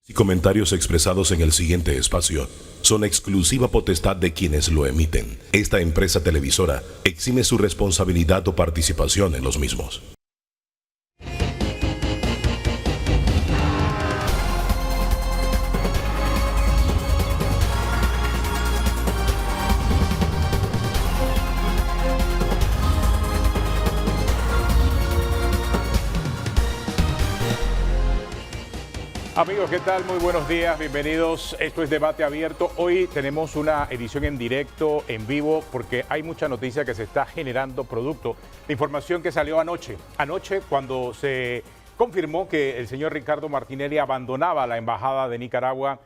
Y comentarios expresados en el siguiente espacio son exclusiva potestad de quienes lo emiten. Esta empresa televisora exime su responsabilidad o participación en los mismos. Amigos, ¿qué tal? Muy buenos días, bienvenidos. Esto es Debate Abierto. Hoy tenemos una edición en directo, en vivo, porque hay mucha noticia que se está generando producto de información que salió anoche. Anoche, cuando se confirmó que el señor Ricardo Martinelli abandonaba la embajada de Nicaragua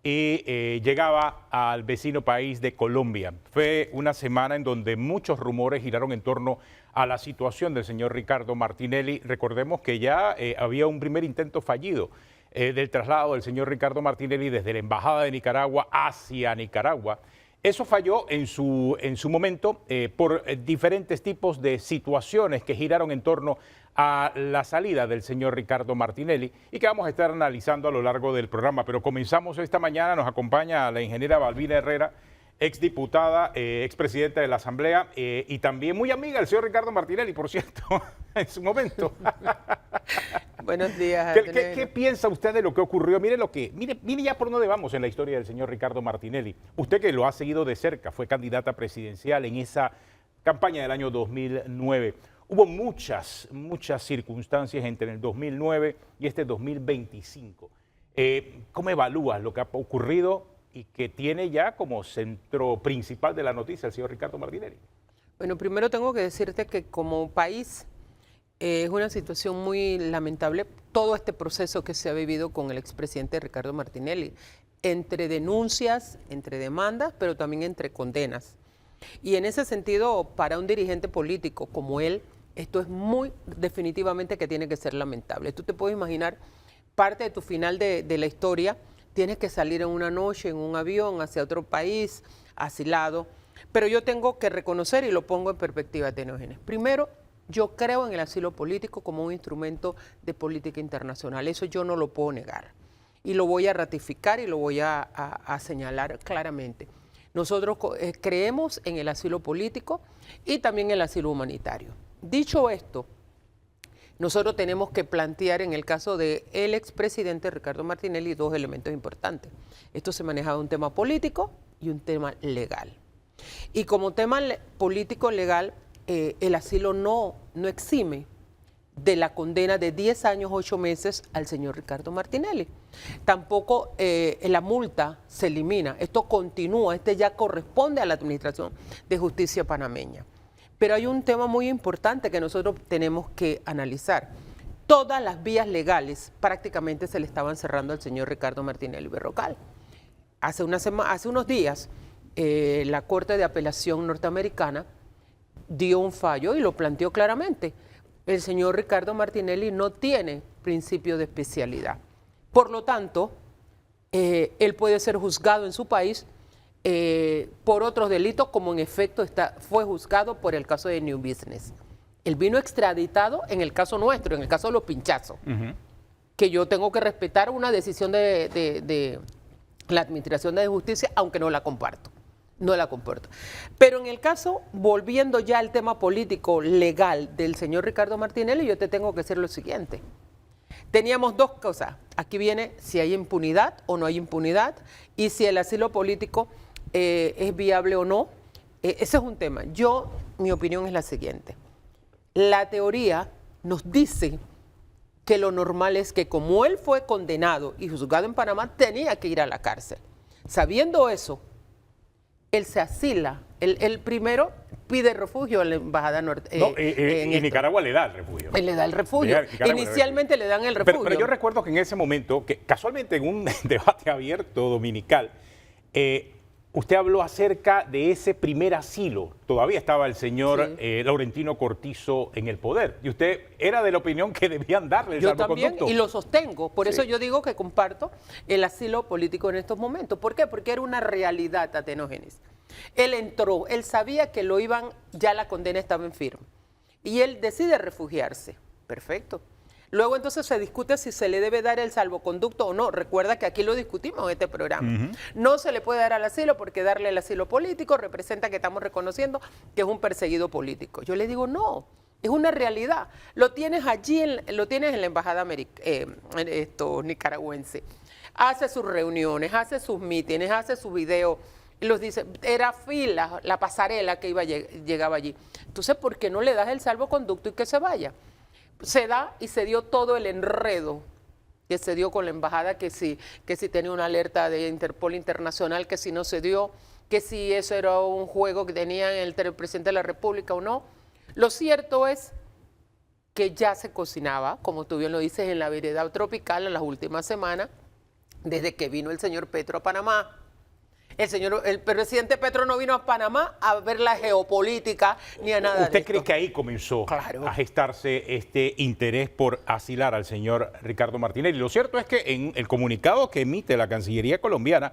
y llegaba al vecino país de Colombia. Fue una semana en donde muchos rumores giraron en torno a la situación del señor Ricardo Martinelli. Recordemos que ya había un primer intento fallido del traslado del señor Ricardo Martinelli desde la Embajada de Nicaragua hacia Nicaragua. Eso falló en su momento por diferentes tipos de situaciones que giraron en torno a la salida del señor Ricardo Martinelli y que vamos a estar analizando a lo largo del programa. Pero comenzamos esta mañana, nos acompaña la ingeniera Balbina Herrera, exdiputada, expresidenta de la Asamblea y también muy amiga del señor Ricardo Martinelli, por cierto, en su momento. Buenos días. ¿Qué piensa usted de lo que ocurrió? Mire ya por dónde vamos en la historia del señor Ricardo Martinelli. Usted que lo ha seguido de cerca, fue candidata presidencial en esa campaña del año 2009. Hubo muchas circunstancias entre el 2009 y este 2025. ¿Cómo evalúas lo que ha ocurrido y que tiene ya como centro principal de la noticia el señor Ricardo Martinelli? Bueno, primero tengo que decirte que como país es una situación muy lamentable todo este proceso que se ha vivido con el expresidente Ricardo Martinelli, entre denuncias, entre demandas, pero también entre condenas. Y en ese sentido, para un dirigente político como él, esto es muy definitivamente que tiene que ser lamentable. Tú te puedes imaginar parte de tu final de la historia, tienes que salir en una noche, en un avión, hacia otro país, asilado. Pero yo tengo que reconocer, y lo pongo en perspectiva, Tenógenes. Primero, yo creo en el asilo político como un instrumento de política internacional. Eso yo no lo puedo negar. Y lo voy a ratificar y lo voy a señalar claramente. Nosotros creemos en el asilo político y también en el asilo humanitario. Dicho esto, nosotros tenemos que plantear en el caso del expresidente Ricardo Martinelli dos elementos importantes. Esto se maneja de un tema político y un tema legal. Y como tema político legal, el asilo no exime de la condena de 10 años, 8 meses al señor Ricardo Martinelli. Tampoco la multa se elimina, esto continúa, ya corresponde a la Administración de Justicia panameña. Pero hay un tema muy importante que nosotros tenemos que analizar. Todas las vías legales prácticamente se le estaban cerrando al señor Ricardo Martinelli Berrocal. Hace unos días, la Corte de Apelación norteamericana dio un fallo y lo planteó claramente. El señor Ricardo Martinelli no tiene principio de especialidad. Por lo tanto, él puede ser juzgado en su país por otros delitos, como en efecto fue juzgado por el caso de New Business. Él vino extraditado en el caso nuestro, en el caso de los pinchazos, que yo tengo que respetar una decisión de la Administración de Justicia, aunque no la comparto. No la comporto. Pero en el caso, volviendo ya al tema político legal del señor Ricardo Martinelli, yo te tengo que decir lo siguiente. Teníamos dos cosas. Aquí viene si hay impunidad o no hay impunidad y si el asilo político es viable o no. Ese es un tema. Mi opinión es la siguiente. La teoría nos dice que lo normal es que como él fue condenado y juzgado en Panamá, tenía que ir a la cárcel. Sabiendo eso, él se asila. Él primero pide refugio en la embajada norte. Y Nicaragua le da el refugio. Él le da el refugio. Inicialmente le dan el refugio. Pero yo recuerdo que en ese momento, que casualmente en un debate abierto dominical, usted habló acerca de ese primer asilo. Todavía estaba el señor Laurentino Cortizo en el poder. Y usted era de la opinión que debían darle el salvoconducto. Yo también, y lo sostengo. Por eso yo digo que comparto el asilo político en estos momentos. ¿Por qué? Porque era una realidad, Atenógenes. Él entró, él sabía que ya la condena estaba en firme. Y él decide refugiarse. Perfecto. Luego entonces se discute si se le debe dar el salvoconducto o no. Recuerda que aquí lo discutimos en este programa. No se le puede dar al asilo porque darle el asilo político representa que estamos reconociendo que es un perseguido político. Yo le digo no, es una realidad. Lo tienes allí, lo tienes en la embajada nicaragüense. Hace sus reuniones, hace sus mítines, hace sus videos. Y los dice, era fila, la pasarela que llegaba allí. Entonces, ¿por qué no le das el salvoconducto y que se vaya? Se da y se dio todo el enredo que se dio con la embajada, que si tenía una alerta de Interpol Internacional, que si no se dio, que si eso era un juego que tenía el presidente de la República o no. Lo cierto es que ya se cocinaba, como tú bien lo dices, en la vereda tropical en las últimas semanas, desde que vino el señor Petro a Panamá. El presidente Petro no vino a Panamá a ver la geopolítica ni a nada de esto. ¿Usted cree que ahí comenzó a gestarse este interés por asilar al señor Ricardo Martinelli? Lo cierto es que en el comunicado que emite la Cancillería colombiana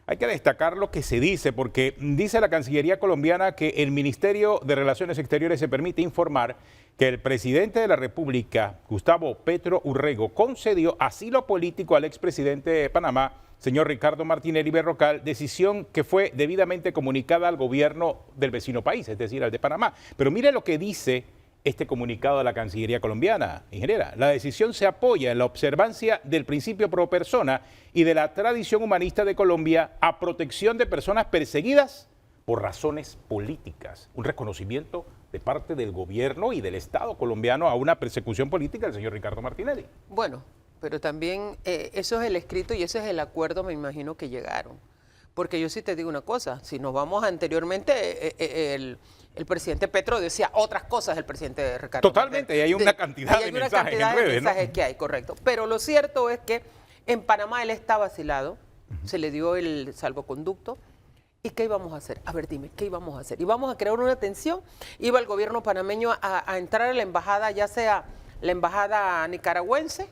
hay que destacar lo que se dice, porque dice la Cancillería colombiana que el Ministerio de Relaciones Exteriores se permite informar que el presidente de la República, Gustavo Petro Urrego, concedió asilo político al expresidente de Panamá, señor Ricardo Martinelli Berrocal, decisión que fue debidamente comunicada al gobierno del vecino país, es decir, al de Panamá. Pero mire lo que dice este comunicado de la Cancillería colombiana, ingeniera. La decisión se apoya en la observancia del principio pro persona y de la tradición humanista de Colombia a protección de personas perseguidas por razones políticas. Un reconocimiento de parte del gobierno y del Estado colombiano a una persecución política del señor Ricardo Martinelli. Bueno, pero también eso es el escrito y ese es el acuerdo, me imagino que llegaron. Porque yo sí te digo una cosa, si nos vamos anteriormente, el presidente Petro decía otras cosas del presidente Ricardo. Totalmente, y hay una cantidad de mensajes en redes, ¿no? Que hay, correcto. Pero lo cierto es que en Panamá él estaba asilado, se le dio el salvoconducto. ¿Y qué íbamos a hacer? A ver, dime, ¿qué íbamos a hacer? Íbamos a crear una tensión, iba el gobierno panameño a entrar a la embajada, ya sea la embajada nicaragüense.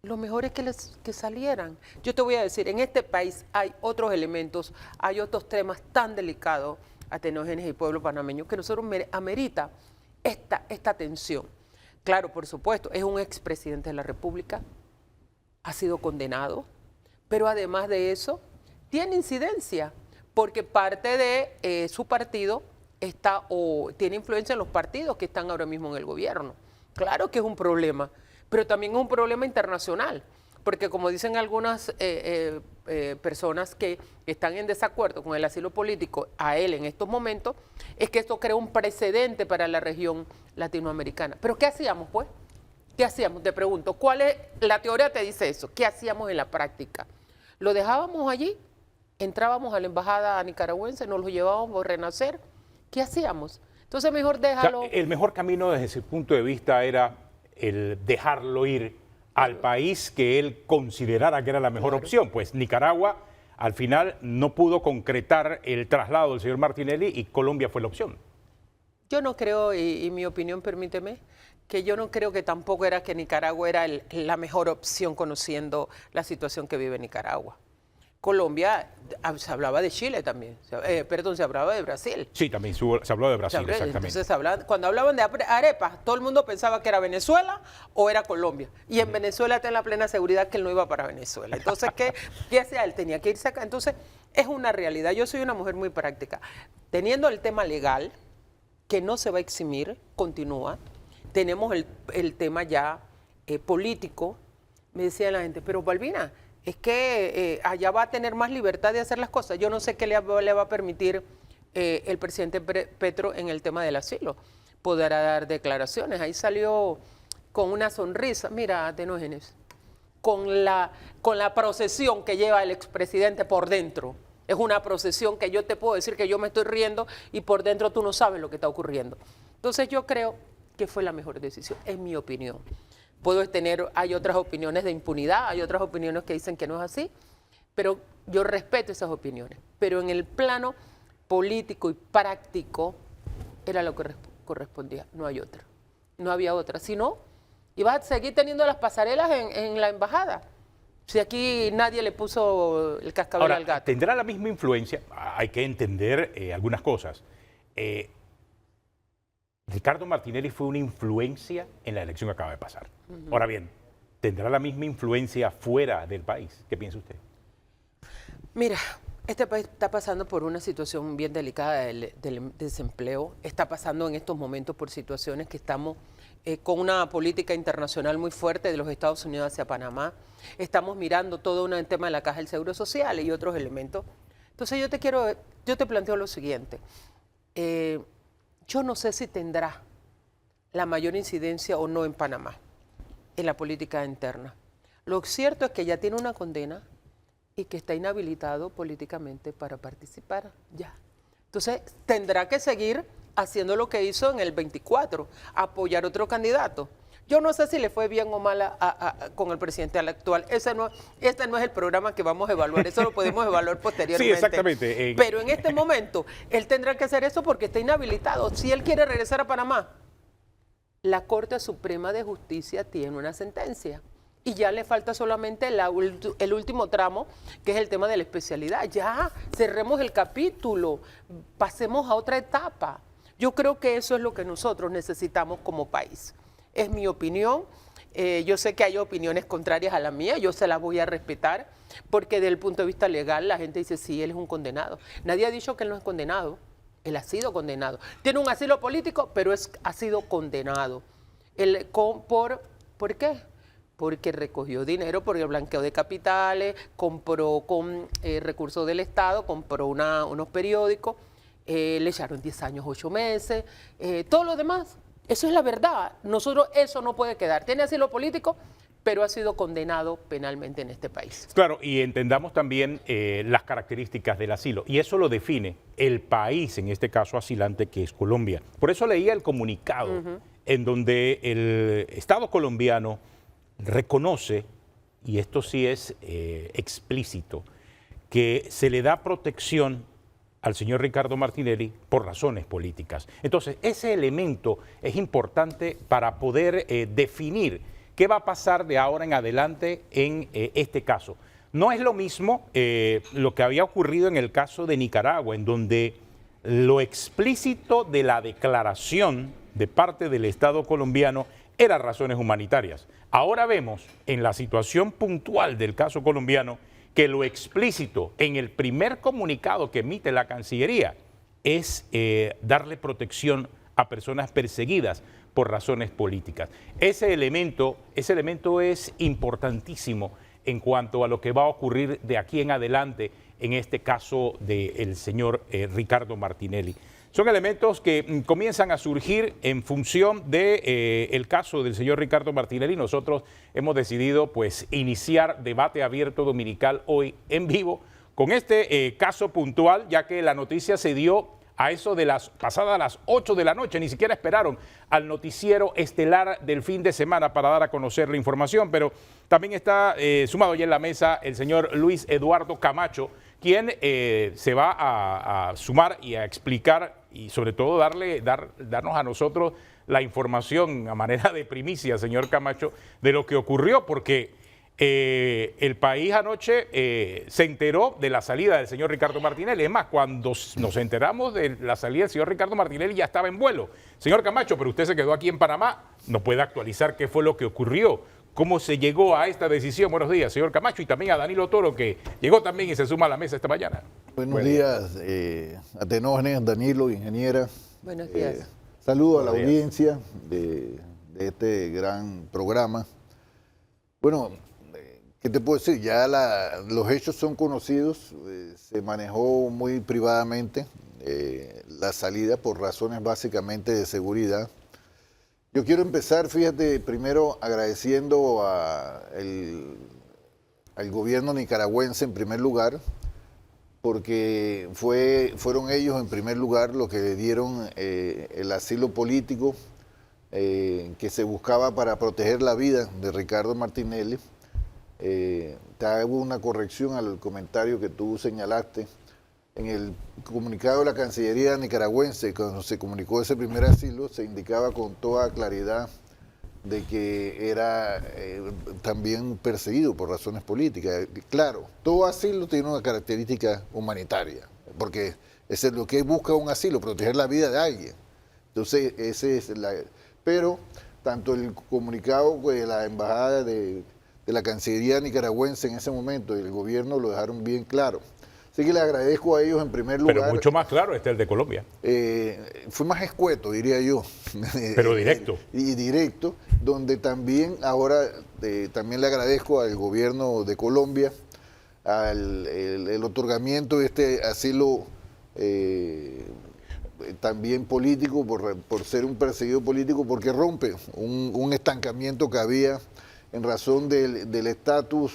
Lo mejor es que salieran. Yo te voy a decir, en este país hay otros elementos, hay otros temas tan delicados, Atenógenes y pueblo panameño, que nosotros amerita esta tensión. Claro, por supuesto, es un expresidente de la República, ha sido condenado, pero además de eso, tiene incidencia, porque parte de su partido está o tiene influencia en los partidos que están ahora mismo en el gobierno. Claro que es un problema, pero también es un problema internacional, porque como dicen algunas personas que están en desacuerdo con el asilo político a él en estos momentos, es que esto crea un precedente para la región latinoamericana. ¿Pero qué hacíamos, pues? ¿Qué hacíamos? Te pregunto, ¿cuál es la teoría? Te dice eso. ¿Qué hacíamos en la práctica? ¿Lo dejábamos allí? ¿Entrábamos a la embajada nicaragüense? ¿Nos lo llevábamos a renacer? ¿Qué hacíamos? Entonces mejor déjalo. O sea, el mejor camino desde ese punto de vista era el dejarlo ir al país que él considerara que era la mejor opción. Pues Nicaragua al final no pudo concretar el traslado del señor Martinelli y Colombia fue la opción. Yo no creo, y mi opinión, permíteme, que yo no creo que tampoco era que Nicaragua era la mejor opción conociendo la situación que vive Nicaragua. Colombia, se hablaba de Chile también, se hablaba de Brasil. Sí, también se habló de Brasil, exactamente. Entonces, cuando hablaban de arepas, todo el mundo pensaba que era Venezuela o era Colombia. Y en Venezuela está en la plena seguridad que él no iba para Venezuela. Entonces, ¿qué hacía él? Tenía que irse acá. Entonces, es una realidad. Yo soy una mujer muy práctica. Teniendo el tema legal, que no se va a eximir, continúa. Tenemos el tema ya político. Me decía la gente, pero Balbina, es que allá va a tener más libertad de hacer las cosas. Yo no sé qué le va a permitir el presidente Petro en el tema del asilo. Podrá dar declaraciones. Ahí salió con una sonrisa. Mira, Atenógenes, con la procesión que lleva el expresidente por dentro. Es una procesión que yo te puedo decir que yo me estoy riendo y por dentro tú no sabes lo que está ocurriendo. Entonces yo creo que fue la mejor decisión, en mi opinión. Hay otras opiniones de impunidad, hay otras opiniones que dicen que no es así, pero yo respeto esas opiniones. Pero en el plano político y práctico era lo que correspondía, no hay otra. No había otra. Si no, ibas a seguir teniendo las pasarelas en la embajada. Si aquí nadie le puso el cascabel al gato. ¿Tendrá la misma influencia? Hay que entender algunas cosas. Ricardo Martinelli fue una influencia en la elección que acaba de pasar. Ahora bien, ¿tendrá la misma influencia fuera del país? ¿Qué piensa usted? Mira, este país está pasando por una situación bien delicada del desempleo. Está pasando en estos momentos por situaciones que estamos con una política internacional muy fuerte de los Estados Unidos hacia Panamá. Estamos mirando todo un tema de la Caja del Seguro Social y otros elementos. Entonces yo te planteo lo siguiente. Yo no sé si tendrá la mayor incidencia o no en Panamá, en la política interna. Lo cierto es que ya tiene una condena y que está inhabilitado políticamente para participar ya. Entonces tendrá que seguir haciendo lo que hizo en el 24, apoyar otro candidato. Yo no sé si le fue bien o mal con el presidente actual. Este no es el programa que vamos a evaluar, eso lo podemos evaluar posteriormente. Sí, exactamente. Pero en este momento, él tendrá que hacer eso porque está inhabilitado. Si él quiere regresar a Panamá, la Corte Suprema de Justicia tiene una sentencia. Y ya le falta solamente el último tramo, que es el tema de la especialidad. Ya, cerremos el capítulo, pasemos a otra etapa. Yo creo que eso es lo que nosotros necesitamos como país. Es mi opinión. Yo sé que hay opiniones contrarias a la mía, yo se las voy a respetar, porque desde el punto de vista legal la gente dice, sí, él es un condenado. Nadie ha dicho que él no es condenado, él ha sido condenado. Tiene un asilo político, pero ha sido condenado. ¿Por qué? Porque recogió dinero por el blanqueo de capitales, compró con recursos del Estado, compró unos periódicos, le echaron 10 años, 8 meses, todo lo demás. Eso es la verdad. Nosotros eso no puede quedar. Tiene asilo político, pero ha sido condenado penalmente en este país. Claro, y entendamos también las características del asilo, y eso lo define el país, en este caso asilante, que es Colombia. Por eso leía el comunicado en donde el Estado colombiano reconoce, y esto sí es explícito, que se le da protección al señor Ricardo Martinelli por razones políticas. Entonces, ese elemento es importante para poder definir qué va a pasar de ahora en adelante en este caso. No es lo mismo lo que había ocurrido en el caso de Nicaragua, en donde lo explícito de la declaración de parte del Estado colombiano eran razones humanitarias. Ahora vemos en la situación puntual del caso colombiano que lo explícito en el primer comunicado que emite la Cancillería es darle protección a personas perseguidas por razones políticas. Ese elemento es importantísimo en cuanto a lo que va a ocurrir de aquí en adelante en este caso del señor Ricardo Martinelli. Son elementos que comienzan a surgir en función del caso del señor Ricardo Martinelli. Nosotros hemos decidido pues iniciar debate abierto dominical hoy en vivo con este caso puntual, ya que la noticia se dio a eso de pasadas las 8 de la noche. Ni siquiera esperaron al noticiero estelar del fin de semana para dar a conocer la información, pero también está sumado ya en la mesa el señor Luis Eduardo Camacho, quien se va a sumar y a explicar y sobre todo darnos a nosotros la información a manera de primicia, señor Camacho, de lo que ocurrió, porque el país anoche se enteró de la salida del señor Ricardo Martinelli. Es más, cuando nos enteramos de la salida del señor Ricardo Martinelli ya estaba en vuelo. Señor Camacho, pero usted se quedó aquí en Panamá, ¿nos puede actualizar qué fue lo que ocurrió? ¿Cómo se llegó a esta decisión? Buenos días, señor Camacho, y también a Danilo Toro, que llegó también y se suma a la mesa esta mañana. Buenos días, Atenógenes, Danilo, ingeniera. Buenos días. Saludo a la audiencia de este gran programa. Bueno, ¿qué te puedo decir? Ya los hechos son conocidos, se manejó muy privadamente la salida por razones básicamente de seguridad. Yo quiero empezar, fíjate, primero agradeciendo al gobierno nicaragüense en primer lugar, porque fueron ellos en primer lugar los que le dieron el asilo político que se buscaba para proteger la vida de Ricardo Martinelli. Te hago una corrección al comentario que tú señalaste. En el comunicado de la Cancillería nicaragüense, cuando se comunicó ese primer asilo, se indicaba con toda claridad de que era también perseguido por razones políticas. Claro, todo asilo tiene una característica humanitaria, porque eso es lo que busca un asilo, proteger la vida de alguien. Entonces, pero tanto el comunicado de la embajada de la Cancillería nicaragüense en ese momento y el gobierno lo dejaron bien claro. Así que le agradezco a ellos en primer lugar. Pero mucho más claro el de Colombia. Fue más escueto, diría yo. Pero directo. Y directo, donde también ahora también le agradezco al gobierno de Colombia el otorgamiento de este asilo también político, por ser un perseguido político, porque rompe un estancamiento que había en razón del estatus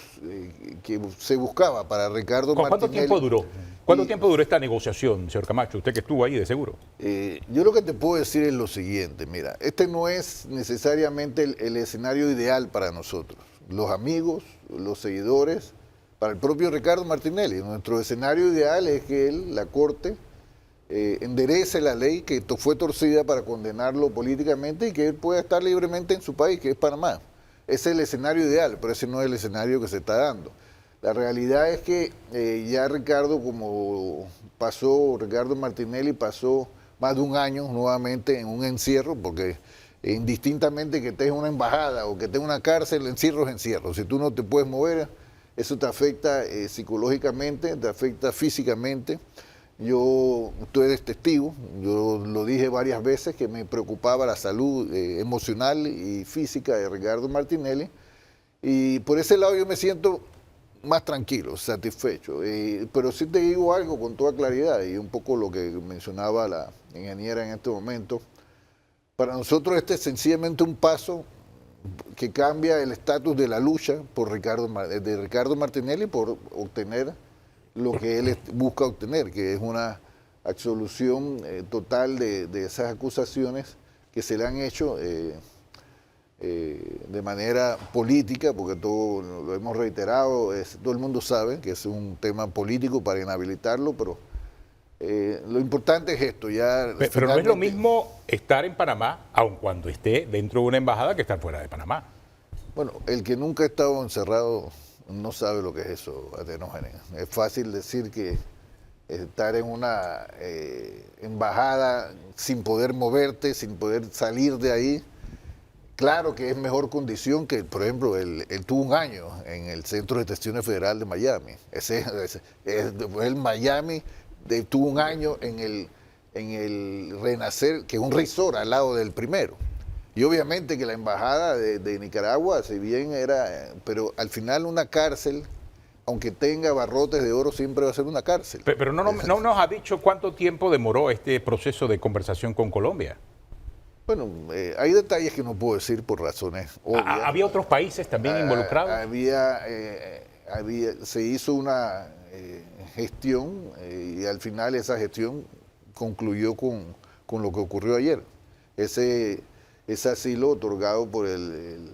que se buscaba para Ricardo Martinelli. ¿Cuánto tiempo duró? ¿Cuánto tiempo duró esta negociación, señor Camacho? Usted que estuvo ahí de seguro. Yo lo que te puedo decir es lo siguiente, mira, este no es necesariamente el escenario ideal para nosotros, los amigos, los seguidores, para el propio Ricardo Martinelli. Nuestro escenario ideal es que él, la Corte, enderece la ley que fue torcida para condenarlo políticamente y que él pueda estar libremente en su país, que es Panamá. Ese es el escenario ideal, pero ese no es el escenario que se está dando. La realidad es que ya Ricardo Martinelli pasó más de un año nuevamente en un encierro, porque indistintamente que estés en una embajada o que estés en una cárcel, encierro es encierro. Si tú no te puedes mover, eso te afecta psicológicamente, te afecta físicamente. Tú eres testigo, yo lo dije varias veces que me preocupaba la salud emocional y física de Ricardo Martinelli, y por ese lado yo me siento más tranquilo, satisfecho, pero sí te digo algo con toda claridad y un poco lo que mencionaba la ingeniera en este momento. Para nosotros este es sencillamente un paso que cambia el estatus de la lucha de Ricardo Martinelli por obtener lo que él busca obtener, que es una absolución total de esas acusaciones que se le han hecho de manera política, porque todo lo hemos reiterado, todo el mundo sabe que es un tema político para inhabilitarlo, pero lo importante es esto. Pero no es lo mismo estar en Panamá, aun cuando esté dentro de una embajada, que estar fuera de Panamá. Bueno, el que nunca ha estado encerrado no sabe lo que es eso, Atenógenes. Es fácil decir que estar en una embajada sin poder moverte, sin poder salir de ahí, claro que es mejor condición que, por ejemplo, él tuvo un año en el Centro de Detenciones Federal de Miami. El Miami tuvo un año en el Renacer, que es un resort al lado del primero. Y obviamente que la embajada de Nicaragua, si bien pero al final una cárcel, aunque tenga barrotes de oro, siempre va a ser una cárcel. Pero no nos ha dicho cuánto tiempo demoró este proceso de conversación con Colombia. Bueno, hay detalles que no puedo decir por razones obvias. ¿Había otros países también involucrados? Se hizo una gestión y al final esa gestión concluyó con lo que ocurrió ayer. Ese asilo otorgado por el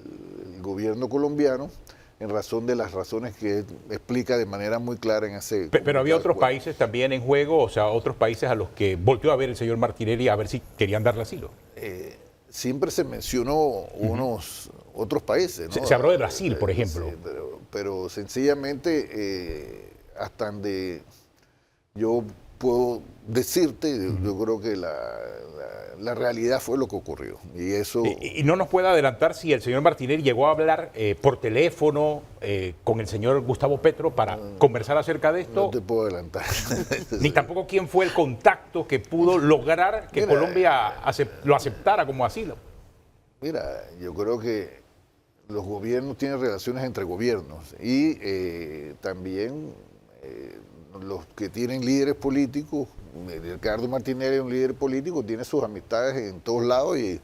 gobierno colombiano en razón de las razones que explica de manera muy clara en ese... Pero había otros países también en juego, o sea, otros países a los que volteó a ver el señor Martinelli a ver si querían darle asilo. Siempre se mencionó otros países, ¿no? Se habló de Brasil, por ejemplo. Pero sencillamente, hasta donde yo puedo decirte, yo creo que la realidad fue lo que ocurrió. Y eso... ¿Y no nos puede adelantar si el señor Martinelli llegó a hablar por teléfono con el señor Gustavo Petro para conversar acerca de esto? No te puedo adelantar. Ni tampoco quién fue el contacto que pudo lograr que Colombia lo aceptara como asilo. Mira, yo creo que los gobiernos tienen relaciones entre gobiernos y también... los que tienen líderes políticos, Ricardo Martinelli es un líder político, tiene sus amistades en todos lados y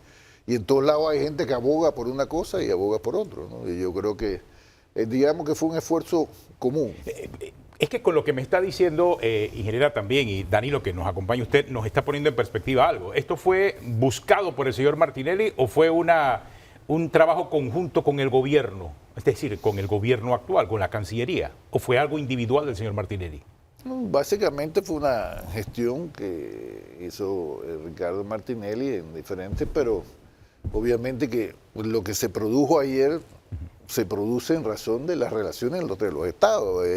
en todos lados hay gente que aboga por una cosa y aboga por otro, ¿no? Y yo creo que, digamos que fue un esfuerzo común. Es que con lo que me está diciendo, ingeniera también, y Danilo, que nos acompaña usted, nos está poniendo en perspectiva algo. ¿Esto fue buscado por el señor Martinelli o fue un trabajo conjunto con el gobierno? Es decir, con el gobierno actual, con la Cancillería, ¿o fue algo individual del señor Martinelli? Básicamente fue una gestión que hizo Ricardo Martinelli en diferentes, pero obviamente que lo que se produjo ayer se produce en razón de las relaciones entre los estados.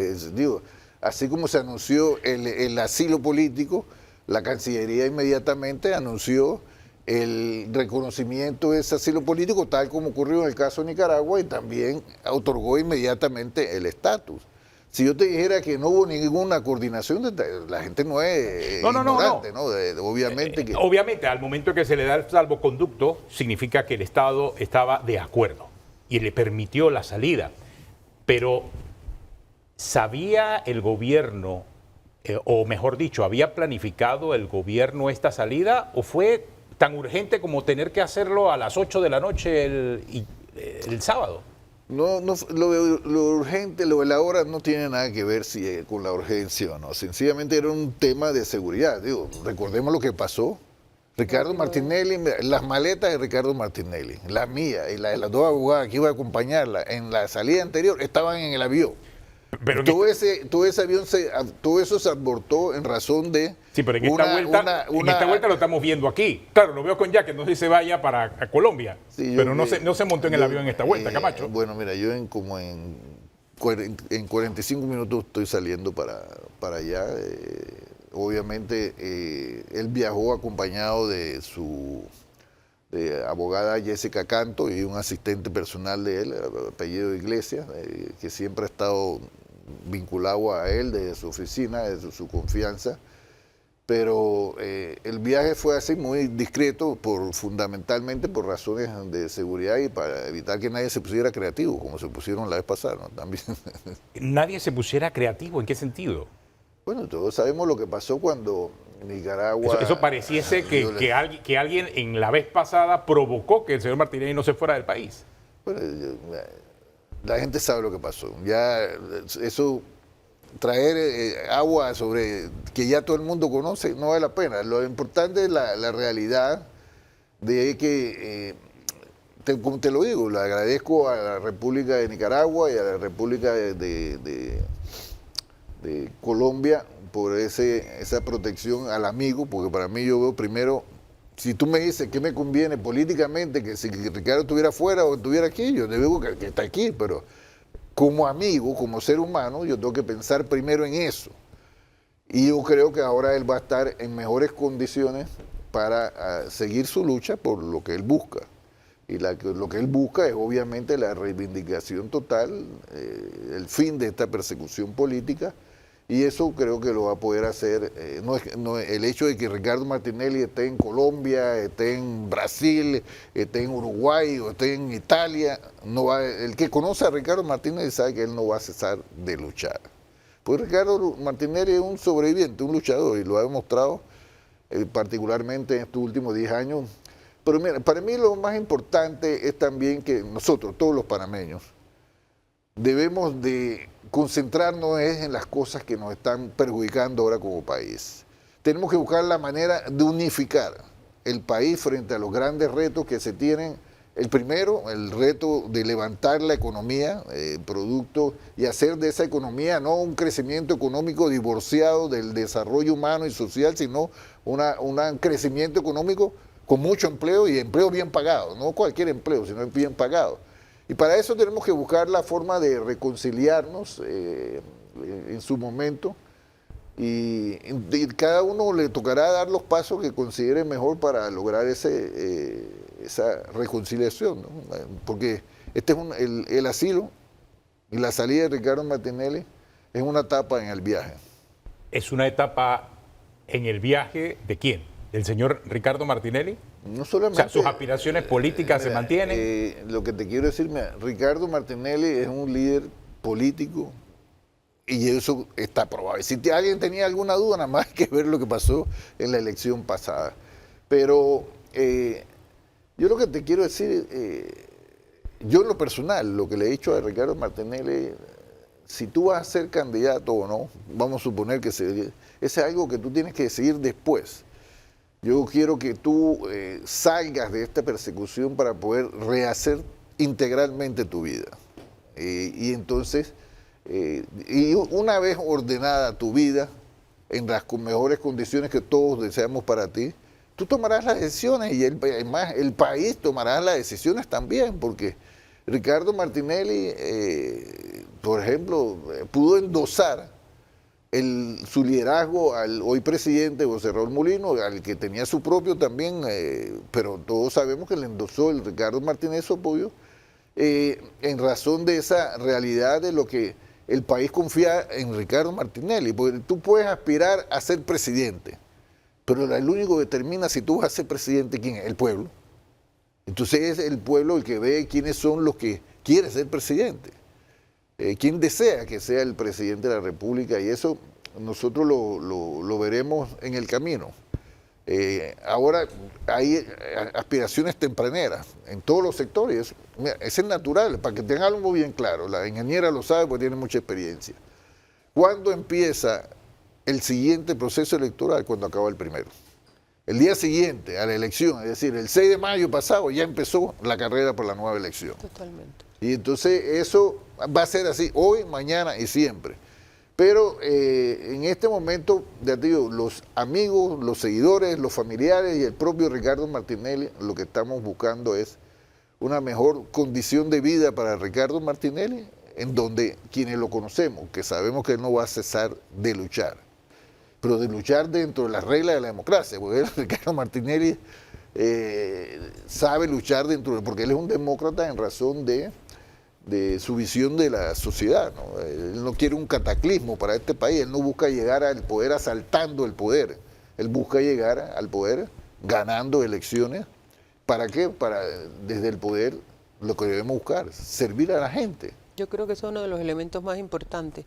Así como se anunció el asilo político, la Cancillería inmediatamente anunció el reconocimiento de ese asilo político, tal como ocurrió en el caso de Nicaragua, y también otorgó inmediatamente el estatus. Si yo te dijera que no hubo ninguna coordinación, la gente no es ignorante, ¿no? Obviamente que... Obviamente, al momento que se le da el salvoconducto, significa que el Estado estaba de acuerdo y le permitió la salida. Pero, ¿sabía el gobierno, o mejor dicho, había planificado el gobierno esta salida, o fue tan urgente como tener que hacerlo a las 8 de la noche el sábado? No, lo urgente, lo de la hora no tiene nada que ver con la urgencia o no. Sencillamente era un tema de seguridad. Digo, recordemos lo que pasó. Ricardo Martinelli, las maletas de Ricardo Martinelli, la mía y la de las dos abogadas que iba a acompañarla en la salida anterior, estaban en el avión. Pero todo ese avión, todo eso se abortó en razón de... Sí, pero en esta vuelta lo estamos viendo aquí. Claro, lo veo con Jack, no sé si se vaya para Colombia, sí, pero no se montó en el avión en esta vuelta, Camacho. Bueno, mira, yo en 45 minutos estoy saliendo para allá. Obviamente, él viajó acompañado de su abogada Jessica Canto y un asistente personal de él, apellido Iglesias, que siempre ha estado vinculado a él desde su oficina, desde su confianza. Pero el viaje fue así muy discreto, fundamentalmente por razones de seguridad y para evitar que nadie se pusiera creativo, como se pusieron la vez pasada, ¿no? También. ¿Nadie se pusiera creativo? ¿En qué sentido? Bueno, todos sabemos lo que pasó cuando Nicaragua... Eso pareciese que alguien en la vez pasada provocó que el señor Martinelli no se fuera del país. Bueno, la gente sabe lo que pasó. Ya eso, traer agua sobre que ya todo el mundo conoce, no vale la pena. Lo importante es la realidad de que, como te lo digo, le agradezco a la República de Nicaragua y a la República de Colombia por esa protección al amigo, porque para mí yo veo primero, si tú me dices que me conviene políticamente, que si Ricardo estuviera fuera o estuviera aquí, yo te digo que está aquí, pero como amigo, como ser humano, yo tengo que pensar primero en eso. Y yo creo que ahora él va a estar en mejores condiciones para seguir su lucha por lo que él busca. Y lo que él busca es obviamente la reivindicación total, el fin de esta persecución política, y eso creo que lo va a poder hacer. El hecho de que Ricardo Martinelli esté en Colombia, esté en Brasil, esté en Uruguay o esté en Italia, el que conoce a Ricardo Martinelli sabe que él no va a cesar de luchar. Pues Ricardo Martinelli es un sobreviviente, un luchador, y lo ha demostrado particularmente en estos últimos 10 años. Pero mira, para mí lo más importante es también que nosotros, todos los panameños, debemos de concentrarnos en las cosas que nos están perjudicando ahora como país. Tenemos que buscar la manera de unificar el país frente a los grandes retos que se tienen. El primero, el reto de levantar la economía, producto, y hacer de esa economía no un crecimiento económico divorciado del desarrollo humano y social, sino un crecimiento económico con mucho empleo y empleo bien pagado, no cualquier empleo, sino bien pagado. Y para eso tenemos que buscar la forma de reconciliarnos en su momento, y cada uno le tocará dar los pasos que considere mejor para lograr esa reconciliación, ¿no? Porque este es el asilo y la salida de Ricardo Martinelli es una etapa en el viaje. ¿Es una etapa en el viaje de quién? ¿Del señor Ricardo Martinelli? No solamente, o sea, sus aspiraciones políticas se mantienen. Lo que te quiero decir, Ricardo Martinelli es un líder político y eso está probado. Si alguien tenía alguna duda, nada más hay que ver lo que pasó en la elección pasada. Pero yo lo que te quiero decir, yo en lo personal, lo que le he dicho a Ricardo Martinelli, si tú vas a ser candidato o no, vamos a suponer que es algo que tú tienes que decidir después. Yo quiero que tú salgas de esta persecución para poder rehacer integralmente tu vida. Y entonces, y una vez ordenada tu vida, en las mejores condiciones que todos deseamos para ti, tú tomarás las decisiones y además el país tomará las decisiones también, porque Ricardo Martinelli, por ejemplo, pudo endosar su liderazgo al hoy presidente José Raúl Mulino, al que tenía su propio también, pero todos sabemos que le endosó el Ricardo Martínez su apoyo, en razón de esa realidad de lo que el país confía en Ricardo Martinelli, porque tú puedes aspirar a ser presidente, pero el único que determina si tú vas a ser presidente, ¿quién es? El pueblo. Entonces es el pueblo el que ve quiénes son los que quieren ser presidente. ¿Quién desea que sea el presidente de la República? Y eso nosotros lo veremos en el camino. Ahora hay aspiraciones tempraneras en todos los sectores. Mira, eso es natural, para que tengan algo bien claro. La ingeniera lo sabe porque tiene mucha experiencia. ¿Cuándo empieza el siguiente proceso electoral? Cuando acaba el primero. El día siguiente a la elección, es decir, el 6 de mayo pasado, ya empezó la carrera por la nueva elección. Totalmente. Y entonces eso va a ser así hoy, mañana y siempre. Pero en este momento, ya te digo, los amigos, los seguidores, los familiares y el propio Ricardo Martinelli, lo que estamos buscando es una mejor condición de vida para Ricardo Martinelli, en donde quienes lo conocemos, que sabemos que él no va a cesar de luchar, pero de luchar dentro de las reglas de la democracia, porque Ricardo Martinelli sabe luchar porque él es un demócrata en razón de su visión de la sociedad, ¿no? Él no quiere un cataclismo para este país, él no busca llegar al poder asaltando el poder, él busca llegar al poder ganando elecciones. ¿Para qué? Para desde el poder lo que debemos buscar, servir a la gente. Yo creo que es uno de los elementos más importantes.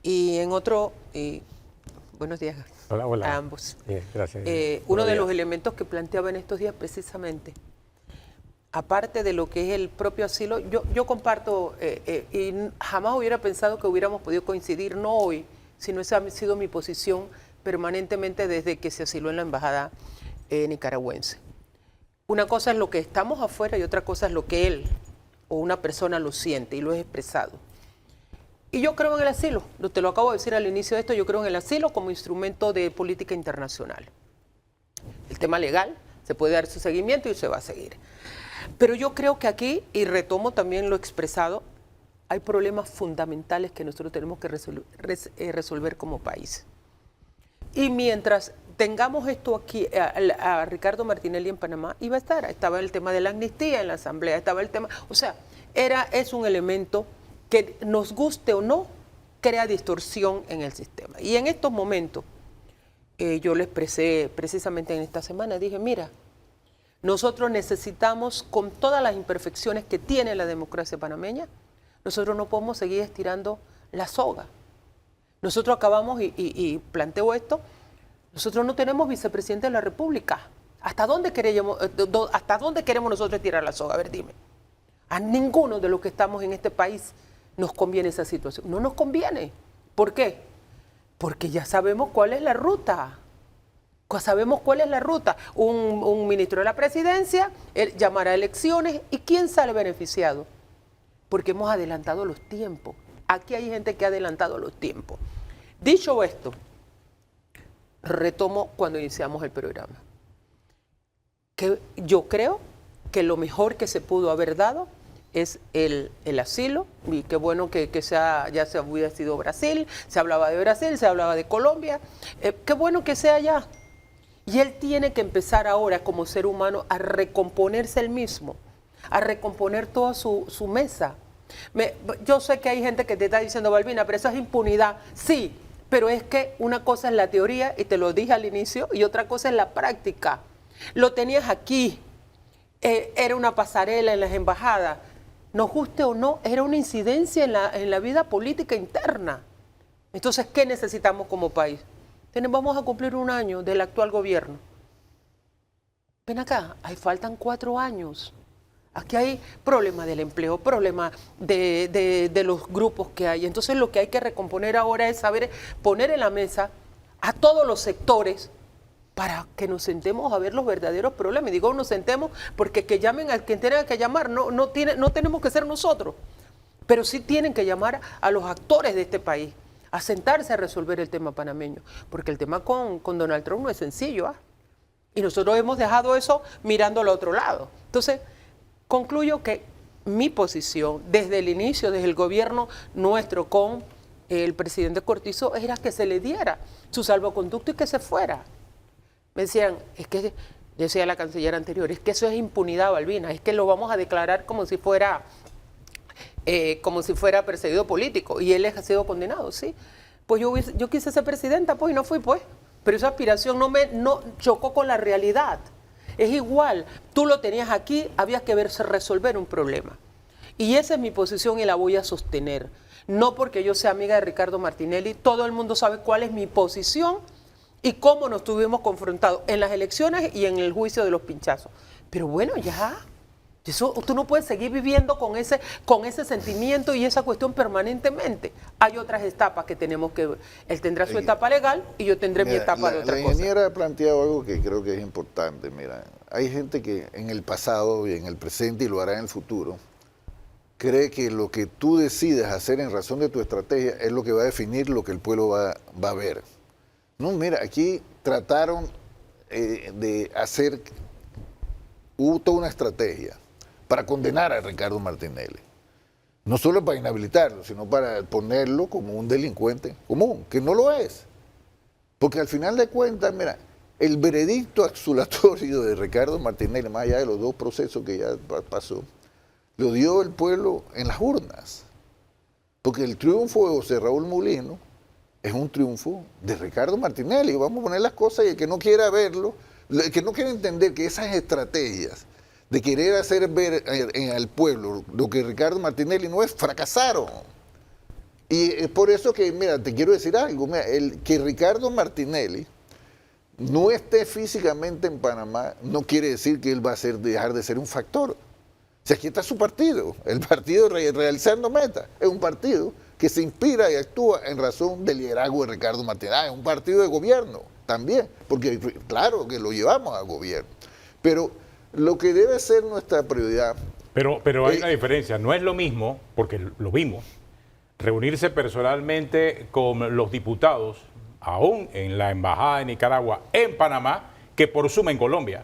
Y en otro, buenos días hola. a ambos. Bien, gracias. Uno de los elementos que planteaba en estos días precisamente, aparte de lo que es el propio asilo, yo comparto y jamás hubiera pensado que hubiéramos podido coincidir, no hoy, sino esa ha sido mi posición permanentemente desde que se asiló en la embajada nicaragüense. Una cosa es lo que estamos afuera y otra cosa es lo que él o una persona lo siente y lo he expresado. Y yo creo en el asilo, te lo acabo de decir al inicio de esto, yo creo en el asilo como instrumento de política internacional. El tema legal, se puede dar su seguimiento y se va a seguir. Pero yo creo que aquí, y retomo también lo expresado, hay problemas fundamentales que nosotros tenemos que resolver como país. Y mientras tengamos esto aquí, a Ricardo Martinelli en Panamá, iba a estar. Estaba el tema de la amnistía en la Asamblea, estaba el tema, o sea, es un elemento que nos guste o no, crea distorsión en el sistema. Y en estos momentos, yo lo expresé precisamente en esta semana, dije, mira, nosotros necesitamos, con todas las imperfecciones que tiene la democracia panameña, nosotros no podemos seguir estirando la soga. Nosotros acabamos, y planteo esto, nosotros no tenemos vicepresidente de la República. ¿Hasta dónde queremos nosotros estirar la soga? A ver, dime. A ninguno de los que estamos en este país nos conviene esa situación. No nos conviene. ¿Por qué? Porque ya sabemos cuál es la ruta. Sabemos cuál es la ruta. Un ministro de la presidencia llamará a elecciones y ¿quién sale beneficiado? Porque hemos adelantado los tiempos. Aquí hay gente que ha adelantado los tiempos. Dicho esto, retomo cuando iniciamos el programa. Que yo creo que lo mejor que se pudo haber dado es el asilo, y qué bueno que ya se hubiera sido Brasil, se hablaba de Brasil, se hablaba de Colombia, qué bueno que sea allá. Y él tiene que empezar ahora como ser humano a recomponerse él mismo, a recomponer toda su mesa. Yo sé que hay gente que te está diciendo, Balbina, pero eso es impunidad. Sí, pero es que una cosa es la teoría, y te lo dije al inicio, y otra cosa es la práctica. Lo tenías aquí, era una pasarela en las embajadas. Nos guste o no, era una incidencia en la vida política interna. Entonces, ¿qué necesitamos como país? Vamos a cumplir 1 año del actual gobierno. Ven acá, ahí faltan 4 años. Aquí hay problema del empleo, problema de los grupos que hay. Entonces lo que hay que recomponer ahora es saber poner en la mesa a todos los sectores para que nos sentemos a ver los verdaderos problemas. Y digo, nos sentemos porque que llamen a quien tenga que llamar, no tenemos que ser nosotros, pero sí tienen que llamar a los actores de este país, a sentarse a resolver el tema panameño, porque el tema con Donald Trump no es sencillo, y nosotros hemos dejado eso mirando al otro lado. Entonces, concluyo que mi posición desde el inicio, desde el gobierno nuestro con el presidente Cortizo era que se le diera su salvoconducto y que se fuera. Me decían, es que, decía la canciller anterior, es que eso es impunidad, Balbina, es que lo vamos a declarar como si fuera perseguido político, y él ha sido condenado, sí. Pues yo quise ser presidenta, pues, y no fui, pues. Pero esa aspiración no chocó con la realidad. Es igual, tú lo tenías aquí, había que verse resolver un problema. Y esa es mi posición y la voy a sostener. No porque yo sea amiga de Ricardo Martinelli, todo el mundo sabe cuál es mi posición y cómo nos tuvimos confrontados en las elecciones y en el juicio de los pinchazos. Pero bueno, ya, eso, tú no puedes seguir viviendo con ese sentimiento y esa cuestión permanentemente. Hay otras etapas que tenemos que ver. Él tendrá su etapa legal y yo tendré mi etapa de otra cosa. La ingeniera ha planteado algo que creo que es importante. Mira, hay gente que en el pasado y en el presente y lo hará en el futuro, cree que lo que tú decides hacer en razón de tu estrategia es lo que va a definir lo que el pueblo va a ver. No, mira, aquí trataron de hacer, hubo toda una estrategia para condenar a Ricardo Martinelli. No solo para inhabilitarlo, sino para ponerlo como un delincuente común, que no lo es. Porque al final de cuentas, mira, el veredicto absolutorio de Ricardo Martinelli, más allá de los 2 procesos que ya pasó, lo dio el pueblo en las urnas. Porque el triunfo de José Raúl Mulino es un triunfo de Ricardo Martinelli. Vamos a poner las cosas y el que no quiera verlo, el que no quiera entender que esas estrategias de querer hacer ver al pueblo lo que Ricardo Martinelli no es, fracasaron. Y es por eso que, mira, te quiero decir algo, mira, que Ricardo Martinelli no esté físicamente en Panamá no quiere decir que él va a dejar de ser un factor. Si aquí está su partido, el partido Realizando Metas, es un partido que se inspira y actúa en razón del liderazgo de Ricardo Martinelli, es un partido de gobierno también, porque claro que lo llevamos al gobierno, pero lo que debe ser nuestra prioridad... Pero hay una diferencia, no es lo mismo, porque lo vimos, reunirse personalmente con los diputados, aún en la Embajada de Nicaragua en Panamá, que por Zoom en Colombia.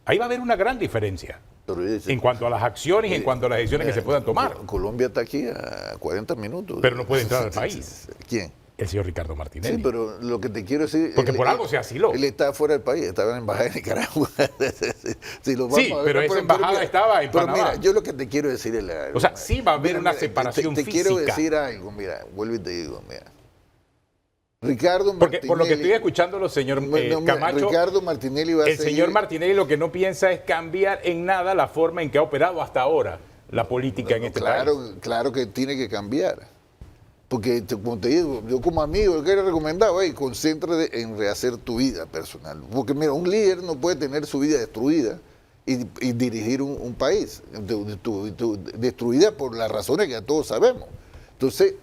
Ahí va a haber una gran diferencia. En cuanto a las acciones y en cuanto a las decisiones que se puedan tomar. Colombia está aquí a 40 minutos. Pero no puede entrar al país. ¿Quién? El señor Ricardo Martinelli. Sí, pero lo que te quiero decir... Porque por algo se asiló. Él estaba fuera del país, estaba en la embajada de Nicaragua. Sí, pero esa embajada estaba en Panamá. Mira, yo lo que te quiero decir es... O sea, sí va a haber una separación física. Te quiero decir algo, mira, vuelvo y te digo, mira. Ricardo Martinelli... Porque por lo que estoy escuchándolo, señor Camacho, Ricardo Martinelli va a el señor Martinelli lo que no piensa es cambiar en nada la forma en que ha operado hasta ahora la política en este país. Claro que tiene que cambiar. Porque, como te digo, yo como amigo, que le he recomendado, concéntrate en rehacer tu vida personal. Porque, mira, un líder no puede tener su vida destruida y dirigir un país destruida por las razones que ya todos sabemos. Entonces,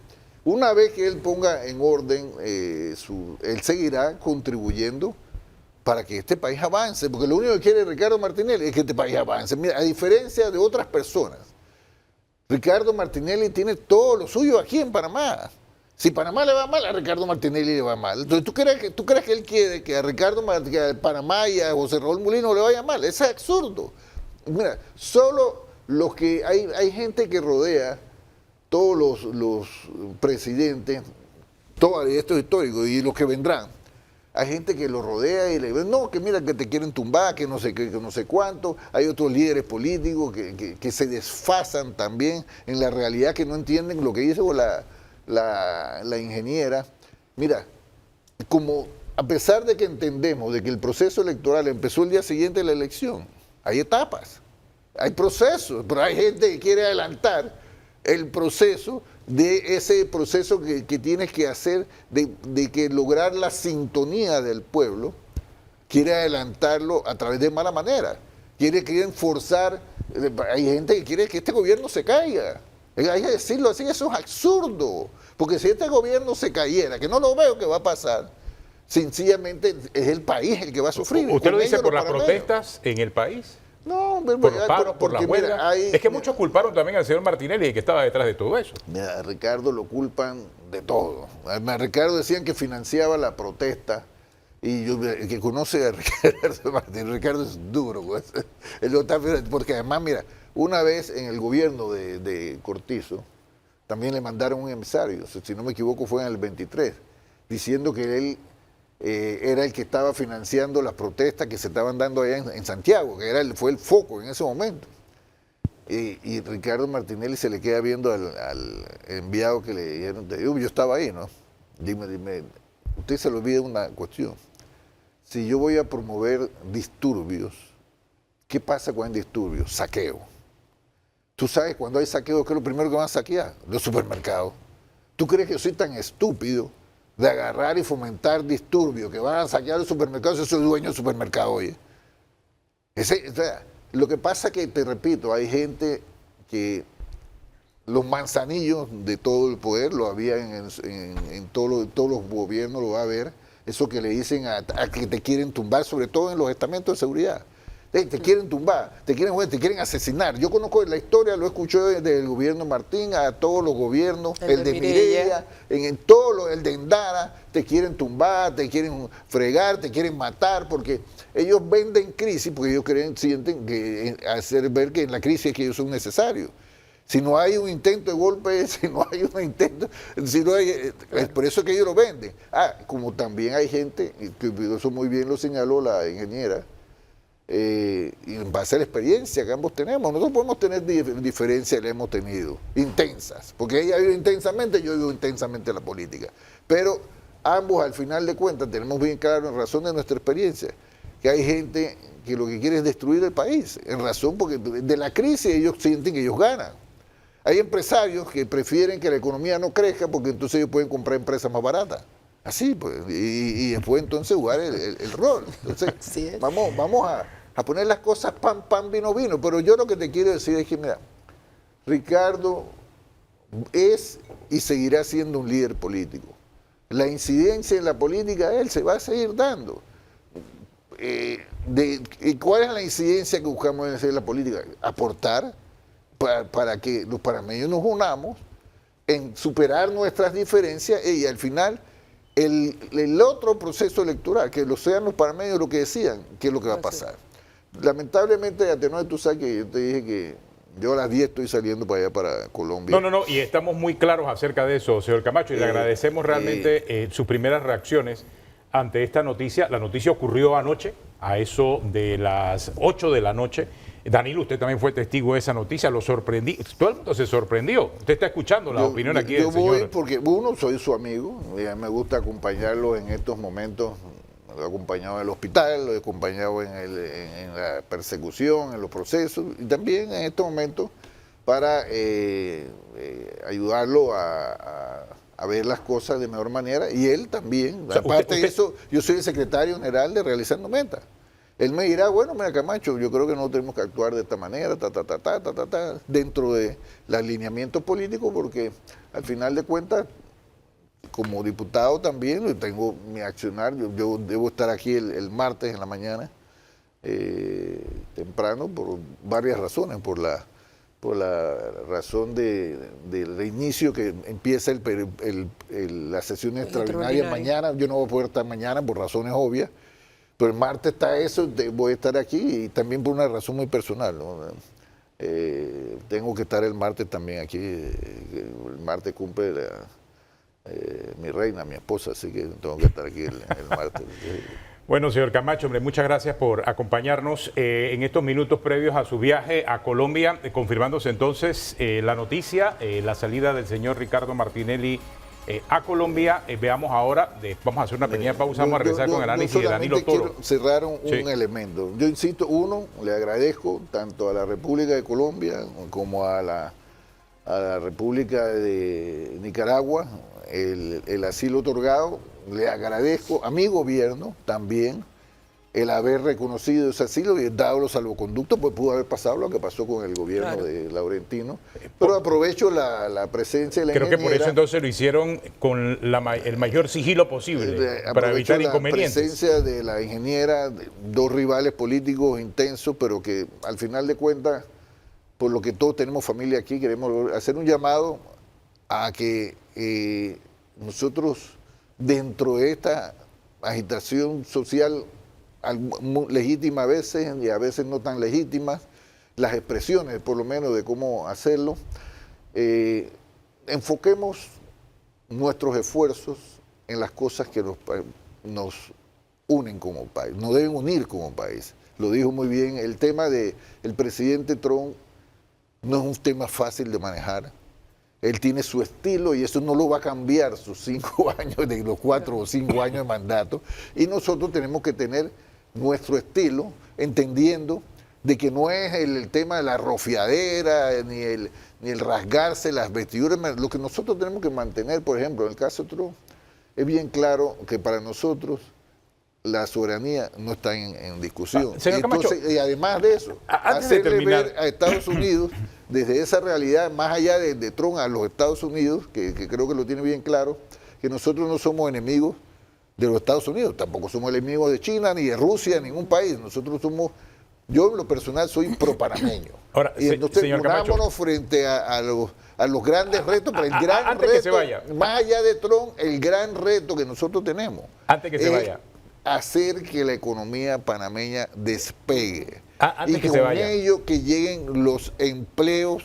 una vez que él ponga en orden, él seguirá contribuyendo para que este país avance, porque lo único que quiere Ricardo Martinelli es que este país avance. Mira, a diferencia de otras personas, Ricardo Martinelli tiene todo lo suyo aquí en Panamá. Si Panamá le va mal, a Ricardo Martinelli le va mal. Entonces, ¿tú crees que él quiere que a Panamá y a José Raúl Mulino le vaya mal? Eso es absurdo. Mira, solo los que hay gente que rodea todos los presidentes, todo esto es histórico, y los que vendrán. Hay gente que lo rodea y le dice, no, que mira que te quieren tumbar, que no sé qué, que no sé cuánto. Hay otros líderes políticos que se desfasan también en la realidad, que no entienden lo que dice la ingeniera. Mira, como a pesar de que entendemos de que el proceso electoral empezó el día siguiente de la elección, hay etapas, hay procesos, pero hay gente que quiere adelantar el proceso de ese proceso que tienes que hacer de que lograr la sintonía del pueblo, quiere adelantarlo a través de mala manera, quieren forzar, hay gente que quiere que este gobierno se caiga, hay que decirlo así, eso es absurdo, porque si este gobierno se cayera, que no lo veo que va a pasar, sencillamente es el país el que va a sufrir. ¿Usted lo dice por las protestas en el país? No, por los paros, por las huelgas. Es que muchos culparon también al señor Martinelli, que estaba detrás de todo eso. Mira, a Ricardo lo culpan de todo. A Ricardo decían que financiaba la protesta. Y yo, el que conoce a Ricardo Martinelli, Ricardo es duro, pues. Porque además, mira, una vez en el gobierno de Cortizo, también le mandaron un emisario, si no me equivoco fue en el 23, diciendo que él era el que estaba financiando las protestas que se estaban dando allá en Santiago, que fue el foco en ese momento. Y Ricardo Martinelli se le queda viendo al enviado que le dijeron, yo estaba ahí, ¿no? Dime, usted se le olvida una cuestión. Si yo voy a promover disturbios, ¿qué pasa cuando hay disturbios? Saqueo. Tú sabes, cuando hay saqueo, ¿qué es lo primero que van a saquear? Los supermercados. ¿Tú crees que yo soy tan estúpido de agarrar y fomentar disturbios que van a saquear los supermercados? Yo soy dueño del supermercado, oye. O sea, lo que pasa es que, te repito, hay gente que los manzanillos de todo el poder lo había en todos los gobiernos, lo va a ver, eso que le dicen a que te quieren tumbar, sobre todo en los estamentos de seguridad. Te quieren tumbar, te quieren asesinar. Yo conozco la historia, lo escuché desde el gobierno Martín a todos los gobiernos, el de Mireya, en todo el de Endara, te quieren tumbar, te quieren fregar, te quieren matar, porque ellos venden crisis, porque ellos sienten que hacer ver que en la crisis es que ellos son necesarios. Si no hay un intento de golpe, si no hay un intento, es por eso que ellos lo venden. Como también hay gente, que eso muy bien lo señaló la ingeniera, y en base a la experiencia que ambos tenemos, nosotros podemos tener diferencias, que hemos tenido, intensas, porque ella vive intensamente, yo vivo intensamente la política, pero ambos al final de cuentas tenemos bien claro, en razón de nuestra experiencia, que hay gente que lo que quiere es destruir el país, en razón porque de la crisis ellos sienten que ellos ganan. Hay empresarios que prefieren que la economía no crezca porque entonces ellos pueden comprar empresas más baratas. Así, pues, y después entonces jugar el rol. Entonces, vamos a poner las cosas pan, vino, pero yo lo que te quiero decir es que, mira, Ricardo es y seguirá siendo un líder político. La incidencia en la política él se va a seguir dando. ¿Y cuál es la incidencia que buscamos en la política? Aportar para que los panameños nos unamos en superar nuestras diferencias y al final el otro proceso electoral, que lo sean los panameños lo que decían, qué es lo que va a pasar. Lamentablemente, Atenor, tú sabes que yo te dije que yo a las 10 estoy saliendo para allá, para Colombia. No, y estamos muy claros acerca de eso, señor Camacho, y le agradecemos realmente sus primeras reacciones ante esta noticia. La noticia ocurrió anoche, a eso de las 8 de la noche. Danilo, usted también fue testigo de esa noticia, lo sorprendí, todo el mundo se sorprendió. Usted está escuchando la opinión aquí del señor. Yo voy porque, uno, soy su amigo, me gusta acompañarlo en estos momentos, lo he acompañado en el hospital, lo he acompañado en la persecución, en los procesos, y también en estos momentos para ayudarlo a ver las cosas de mejor manera, y él también. O sea, aparte de eso, yo soy el secretario general de Realizando Metas. Él me dirá, bueno, mira, Camacho, yo creo que no tenemos que actuar de esta manera, dentro de los alineamientos políticos, porque al final de cuentas, como diputado también, tengo mi accionar, yo debo estar aquí el martes en la mañana, temprano, por varias razones, por la razón del reinicio que empieza la sesión extraordinaria mañana. Yo no voy a poder estar mañana por razones obvias, pero el martes está eso, voy a estar aquí y también por una razón muy personal, ¿no? Tengo que estar el martes también aquí, el martes cumple mi reina, mi esposa, así que tengo que estar aquí el martes. Bueno, señor Camacho, hombre, muchas gracias por acompañarnos en estos minutos previos a su viaje a Colombia, confirmándose entonces la noticia, la salida del señor Ricardo Martinelli a Colombia. Veamos ahora, vamos a hacer una pequeña pausa, vamos a regresar con el análisis de Danilo Toro. Quiero cerrar un elemento. Yo insisto, le agradezco tanto a la República de Colombia como a la República de Nicaragua el asilo otorgado. Le agradezco a mi gobierno también el haber reconocido ese asilo y dado los salvoconductos, pues pudo haber pasado lo que pasó con el gobierno de Laurentino. Pero aprovecho la presencia de la ingeniera. Creo que por eso entonces lo hicieron con el mayor sigilo posible, para evitar inconvenientes. La presencia de la ingeniera, dos rivales políticos intensos, pero que al final de cuentas, por lo que todos tenemos familia aquí, queremos hacer un llamado a que nosotros, dentro de esta agitación social legítima a veces y a veces no tan legítimas, las expresiones por lo menos de cómo hacerlo, enfoquemos nuestros esfuerzos en las cosas que nos unen como país, nos deben unir como país. Lo dijo muy bien, el tema del presidente Trump no es un tema fácil de manejar. Él tiene su estilo y eso no lo va a cambiar sus 5 años, de los 4 o 5 años de mandato. Y nosotros tenemos que tener nuestro estilo, entendiendo de que no es el tema de la rofiadera, ni el rasgarse las vestiduras. Lo que nosotros tenemos que mantener, por ejemplo, en el caso de Trump, es bien claro que para nosotros la soberanía no está en discusión. Y además de eso, hacerle ver a Estados Unidos, desde esa realidad, más allá de Trump a los Estados Unidos, que creo que lo tiene bien claro, que nosotros no somos enemigos de los Estados Unidos, tampoco somos enemigos de China, ni de Rusia, ningún país. Nosotros somos, yo en lo personal soy pro-panameño. Ahora, y entonces unámonos frente a los grandes retos, pero el gran reto, que se vaya, más allá de Trump, el gran reto que nosotros tenemos, antes que se vaya, hacer que la economía panameña despegue. Antes y que con se vaya, ello que lleguen los empleos,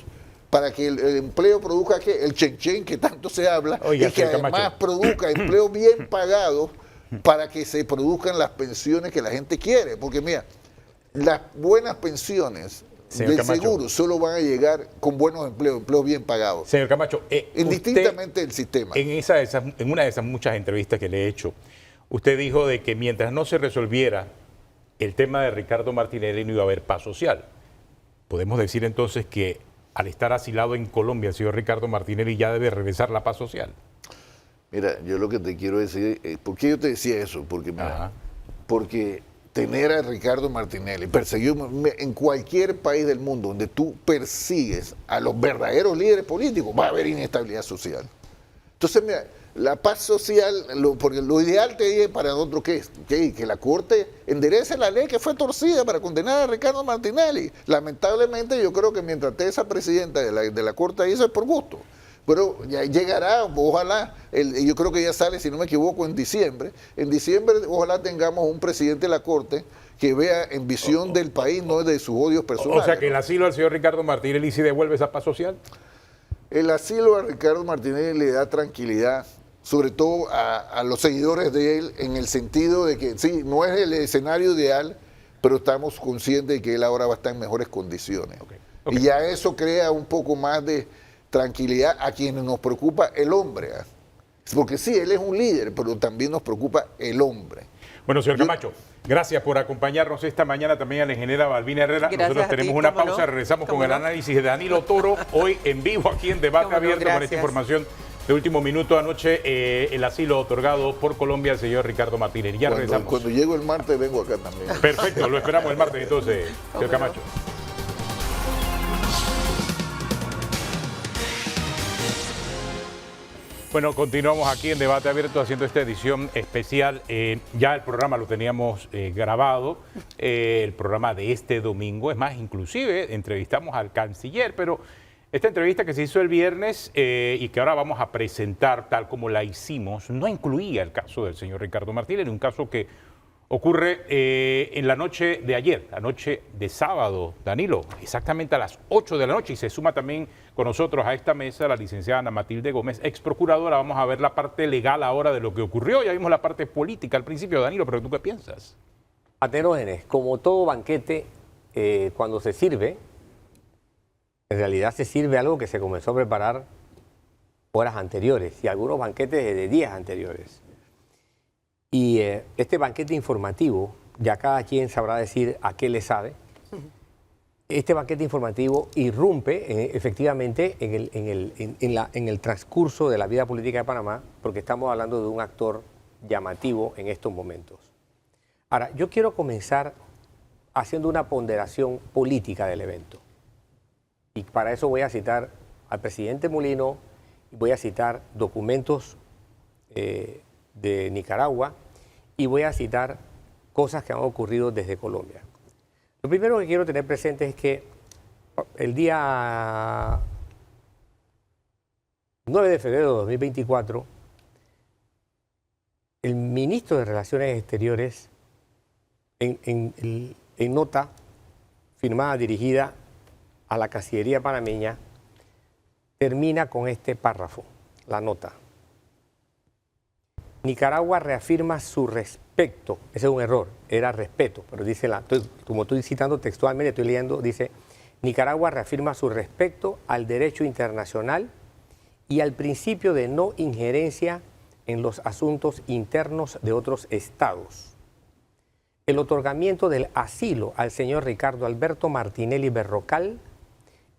para que el empleo produzca el chen-chen que tanto se habla, y que además produzca empleos bien pagados para que se produzcan las pensiones que la gente quiere. Porque mira, las buenas pensiones del seguro solo van a llegar con buenos empleos bien pagados. Señor Camacho, indistintamente del sistema. En una de esas muchas entrevistas que le he hecho, usted dijo de que mientras no se resolviera el tema de Ricardo Martinelli no iba a haber paz social. Podemos decir entonces que al estar asilado en Colombia el señor Ricardo Martinelli ya debe regresar la paz social. Mira, yo lo que te quiero decir, ¿por qué yo te decía eso? Porque tener a Ricardo Martinelli perseguido en cualquier país del mundo donde tú persigues a los verdaderos líderes políticos, va a haber inestabilidad social. Entonces, mira, la paz social, porque lo ideal te dice para nosotros que la Corte enderece la ley que fue torcida para condenar a Ricardo Martinelli. Lamentablemente yo creo que mientras esté esa presidenta de la Corte ahí, eso es por gusto. Pero ya llegará, ojalá, yo creo que ya sale, si no me equivoco, en diciembre. En diciembre ojalá tengamos un presidente de la Corte que vea en visión del país, no de sus odios personales. O sea que el asilo al señor Ricardo Martinelli sí devuelve esa paz social. El asilo a Ricardo Martinelli le da tranquilidad, sobre todo a los seguidores de él, en el sentido de que sí, no es el escenario ideal, pero estamos conscientes de que él ahora va a estar en mejores condiciones. Y ya eso crea un poco más de tranquilidad a quienes nos preocupa el hombre. Porque sí, él es un líder, pero también nos preocupa el hombre. Bueno, señor Camacho, gracias por acompañarnos esta mañana también a la ingeniera Balbina Herrera. Nosotros tenemos una pausa, regresamos con el análisis de Danilo Toro, hoy en vivo aquí en Debate Abierto con esta información de último minuto. Anoche el asilo otorgado por Colombia al señor Ricardo Martínez. Ya regresamos. Cuando llego el martes vengo acá también. Perfecto, lo esperamos el martes entonces, señor Camacho. Bueno, continuamos aquí en Debate Abierto haciendo esta edición especial. Ya el programa lo teníamos grabado, el programa de este domingo. Es más, inclusive entrevistamos al canciller, pero esta entrevista que se hizo el viernes y que ahora vamos a presentar tal como la hicimos, no incluía el caso del señor Ricardo Martínez, un caso que ocurre en la noche de ayer, la noche de sábado, Danilo, exactamente a las 8 de la noche, y se suma también con nosotros a esta mesa la licenciada Ana Matilde Gómez, ex procuradora. Vamos a ver la parte legal ahora de lo que ocurrió, ya vimos la parte política al principio, Danilo, pero ¿tú qué piensas? Aterógenes, como todo banquete, cuando se sirve, en realidad se sirve algo que se comenzó a preparar horas anteriores, y algunos banquetes de días anteriores. Y este banquete informativo, ya cada quien sabrá decir a qué le sabe. Este banquete informativo irrumpe efectivamente en el transcurso de la vida política de Panamá, porque estamos hablando de un actor llamativo en estos momentos. Ahora, yo quiero comenzar haciendo una ponderación política del evento. Y para eso voy a citar al presidente Mulino, voy a citar documentos de Nicaragua, y voy a citar cosas que han ocurrido desde Colombia. Lo primero que quiero tener presente es que el día 9 de febrero de 2024, el ministro de Relaciones Exteriores, en nota firmada dirigida a la Cancillería panameña, termina con este párrafo, la nota. Nicaragua reafirma su respeto, ese es un error, era respeto, pero dice, como estoy citando textualmente, estoy leyendo, dice, Nicaragua reafirma su respeto al derecho internacional y al principio de no injerencia en los asuntos internos de otros estados. El otorgamiento del asilo al señor Ricardo Alberto Martinelli Berrocal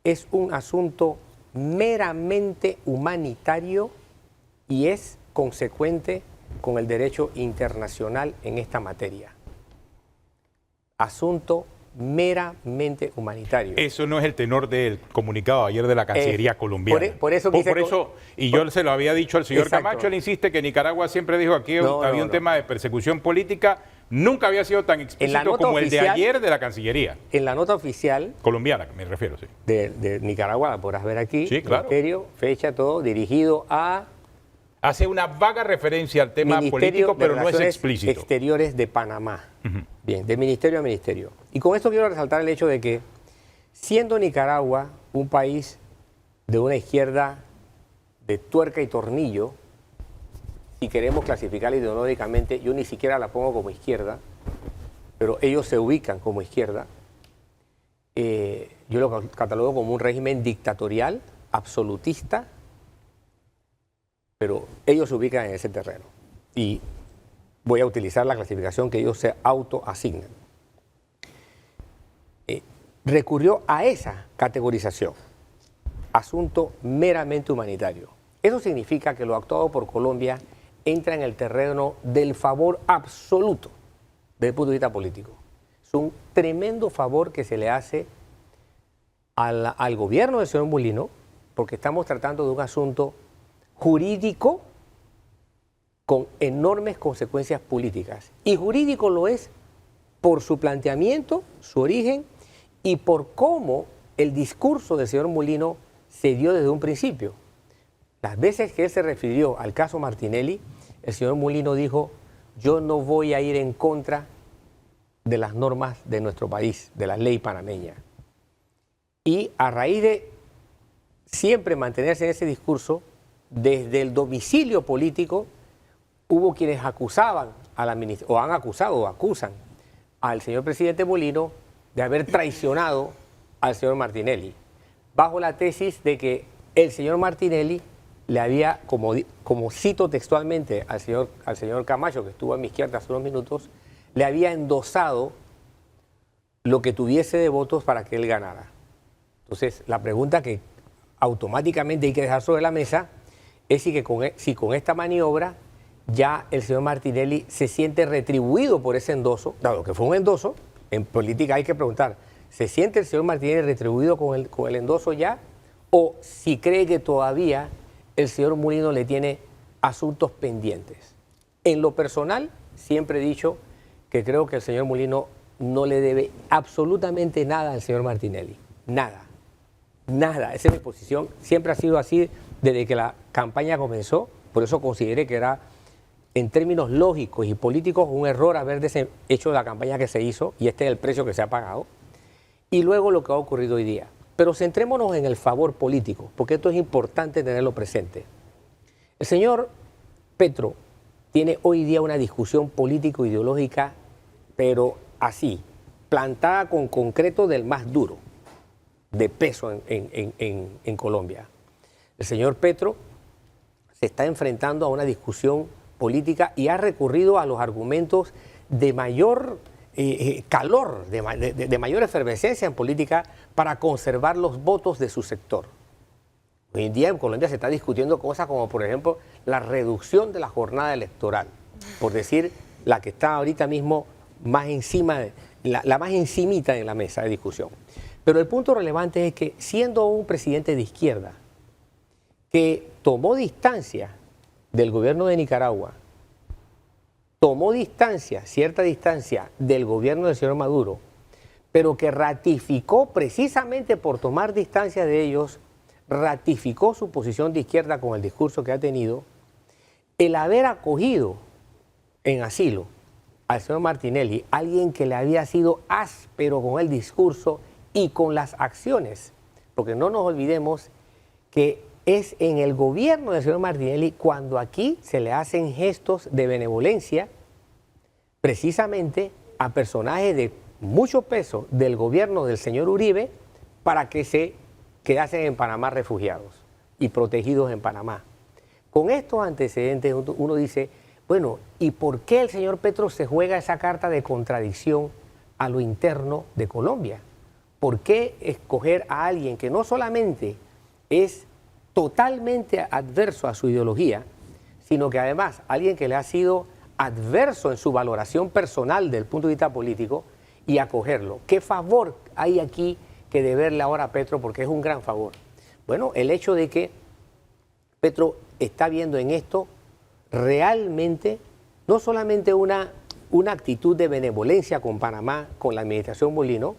es un asunto meramente humanitario y es consecuente con el derecho internacional en esta materia. Asunto meramente humanitario. Eso no es el tenor del comunicado ayer de la Cancillería colombiana. Por eso, y yo se lo había dicho al señor Exacto. Camacho, él insiste que Nicaragua siempre dijo aquí había un tema de persecución política, nunca había sido tan explícito como el de ayer de la Cancillería. En la nota oficial Colombiana, me refiero, sí. de Nicaragua, la podrás ver aquí, Sí, claro. ministerio, fecha, todo, dirigido a Hace una vaga referencia al tema Ministerio político, pero de no es Relaciones explícito. Exteriores de Panamá. Bien, de ministerio a ministerio. Y con esto quiero resaltar el hecho de que, siendo Nicaragua un país de una izquierda de tuerca y tornillo, si queremos clasificarla ideológicamente, yo ni siquiera la pongo como izquierda, pero ellos se ubican como izquierda, yo lo catalogo como un régimen dictatorial, absolutista, pero ellos se ubican en ese terreno. Y voy a utilizar la clasificación que ellos se autoasignan. Recurrió a esa categorización, asunto meramente humanitario. Eso significa que lo actuado por Colombia entra en el terreno del favor absoluto desde el punto de vista político. Es un tremendo favor que se le hace al gobierno del señor Mulino, porque estamos tratando de un asunto jurídico con enormes consecuencias políticas. Y jurídico lo es por su planteamiento, su origen y por cómo el discurso del señor Mulino se dio desde un principio. Las veces que él se refirió al caso Martinelli, el señor Mulino dijo, yo no voy a ir en contra de las normas de nuestro país, de la ley panameña. Y a raíz de siempre mantenerse en ese discurso, desde el domicilio político, hubo quienes acusaban a la o han acusado o acusan al señor presidente Mulino de haber traicionado al señor Martinelli, bajo la tesis de que el señor Martinelli le había, como cito textualmente al señor Camacho, que estuvo a mi izquierda hace unos minutos, le había endosado lo que tuviese de votos para que él ganara. Entonces, la pregunta que automáticamente hay que dejar sobre la mesa es si con esta maniobra ya el señor Martinelli se siente retribuido por ese endoso, dado que fue un endoso. En política hay que preguntar, ¿se siente el señor Martinelli retribuido con el endoso ya? ¿O si cree que todavía el señor Mulino le tiene asuntos pendientes? En lo personal, siempre he dicho que creo que el señor Mulino no le debe absolutamente nada al señor Martinelli. Nada. Nada. Esa es mi posición. Siempre ha sido así desde que la campaña comenzó. Por eso consideré que era, en términos lógicos y políticos, un error haber hecho la campaña que se hizo, y este es el precio que se ha pagado, y luego lo que ha ocurrido hoy día. Pero centrémonos en el favor político, porque esto es importante tenerlo presente. El señor Petro tiene hoy día una discusión político-ideológica, pero así, plantada con concreto del más duro, de peso en Colombia. El señor Petro se está enfrentando a una discusión política y ha recurrido a los argumentos de mayor calor, de mayor efervescencia en política para conservar los votos de su sector. Hoy en día en Colombia se está discutiendo cosas como, por ejemplo, la reducción de la jornada electoral, por decir la que está ahorita mismo más encima, la más encimita en la mesa de discusión. Pero el punto relevante es que, siendo un presidente de izquierda que tomó distancia del gobierno de Nicaragua, tomó distancia, cierta distancia del gobierno del señor Maduro, pero que ratificó precisamente por tomar distancia de ellos, ratificó su posición de izquierda con el discurso que ha tenido, el haber acogido en asilo al señor Martinelli, alguien que le había sido áspero con el discurso y con las acciones, porque no nos olvidemos que es en el gobierno del señor Martinelli cuando aquí se le hacen gestos de benevolencia precisamente a personajes de mucho peso del gobierno del señor Uribe para que se quedasen en Panamá refugiados y protegidos en Panamá. Con estos antecedentes uno dice, bueno, ¿y por qué el señor Petro se juega esa carta de contradicción a lo interno de Colombia? ¿Por qué escoger a alguien que no solamente es totalmente adverso a su ideología, sino que además alguien que le ha sido adverso en su valoración personal del punto de vista político y acogerlo? ¿Qué favor hay aquí que deberle ahora a Petro? Porque es un gran favor. Bueno, el hecho de que Petro está viendo en esto realmente no solamente una actitud de benevolencia con Panamá, con la administración Molino,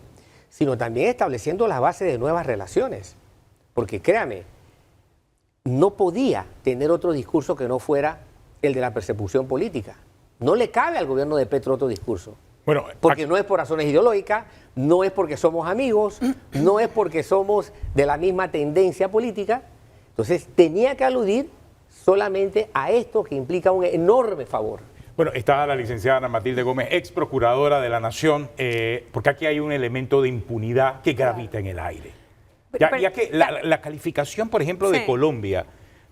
sino también estableciendo las bases de nuevas relaciones. Porque créame, no podía tener otro discurso que no fuera el de la persecución política. No le cabe al gobierno de Petro otro discurso. Bueno, porque no es por razones ideológicas, no es porque somos amigos, no es porque somos de la misma tendencia política. Entonces tenía que aludir solamente a esto que implica un enorme favor. Bueno, está la licenciada Ana Matilde Gómez, ex procuradora de la Nación, porque aquí hay un elemento de impunidad que gravita en el aire. Ya que la calificación, por ejemplo, de Colombia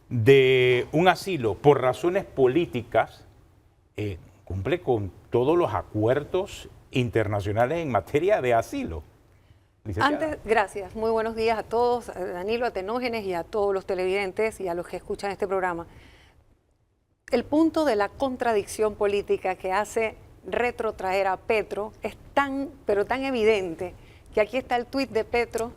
de un asilo por razones políticas cumple con todos los acuerdos internacionales en materia de asilo. Gracias. Muy buenos días a todos, a Danilo, a Tenógenes y a todos los televidentes y a los que escuchan este programa. El punto de la contradicción política que hace retrotraer a Petro es tan, pero tan evidente que aquí está el tuit de Petro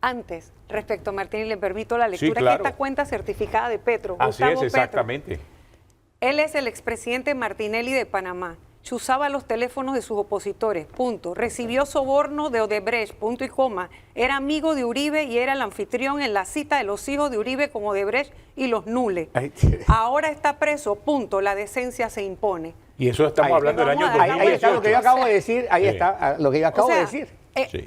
antes respecto a Martínez. Le permito la lectura. Sí, claro. Que esta cuenta certificada de Petro. Así Gustavo es, exactamente. Petro. Él es el expresidente Martinelli de Panamá. Chuzaba los teléfonos de sus opositores, punto. Recibió soborno de Odebrecht, punto y coma. Era amigo de Uribe y era el anfitrión en la cita de los hijos de Uribe con Odebrecht y los Nule. Ahora está preso, punto. La decencia se impone. Y eso estamos hablando del año 2018. Ahí está lo que yo acabo de decir, ahí está lo que yo acabo de decir.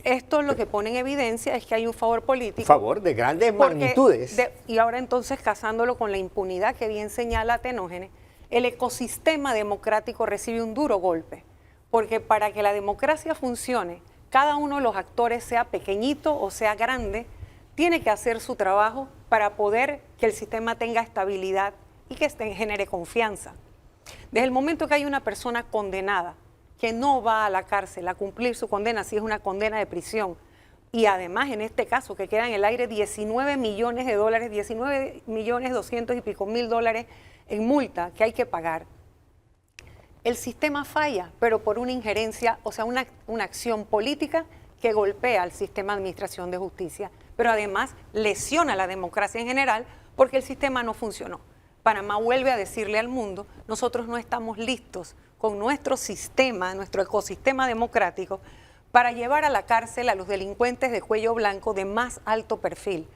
Esto lo que pone en evidencia es que hay un favor político. Favor de grandes magnitudes. Y ahora entonces casándolo con la impunidad que bien señala Tenógenes, el ecosistema democrático recibe un duro golpe, porque para que la democracia funcione, cada uno de los actores, sea pequeñito o sea grande, tiene que hacer su trabajo para poder que el sistema tenga estabilidad y que genere confianza. Desde el momento que hay una persona condenada que no va a la cárcel a cumplir su condena, si es una condena de prisión, y además en este caso que queda en el aire 19 millones de dólares, 19 millones 200 y pico mil dólares en multa que hay que pagar. El sistema falla, pero por una injerencia, o sea, una acción política que golpea al sistema de administración de justicia, pero además lesiona la democracia en general porque el sistema no funcionó. Panamá vuelve a decirle al mundo, nosotros no estamos listos con nuestro sistema, nuestro ecosistema democrático, para llevar a la cárcel a los delincuentes de cuello blanco de más alto perfil.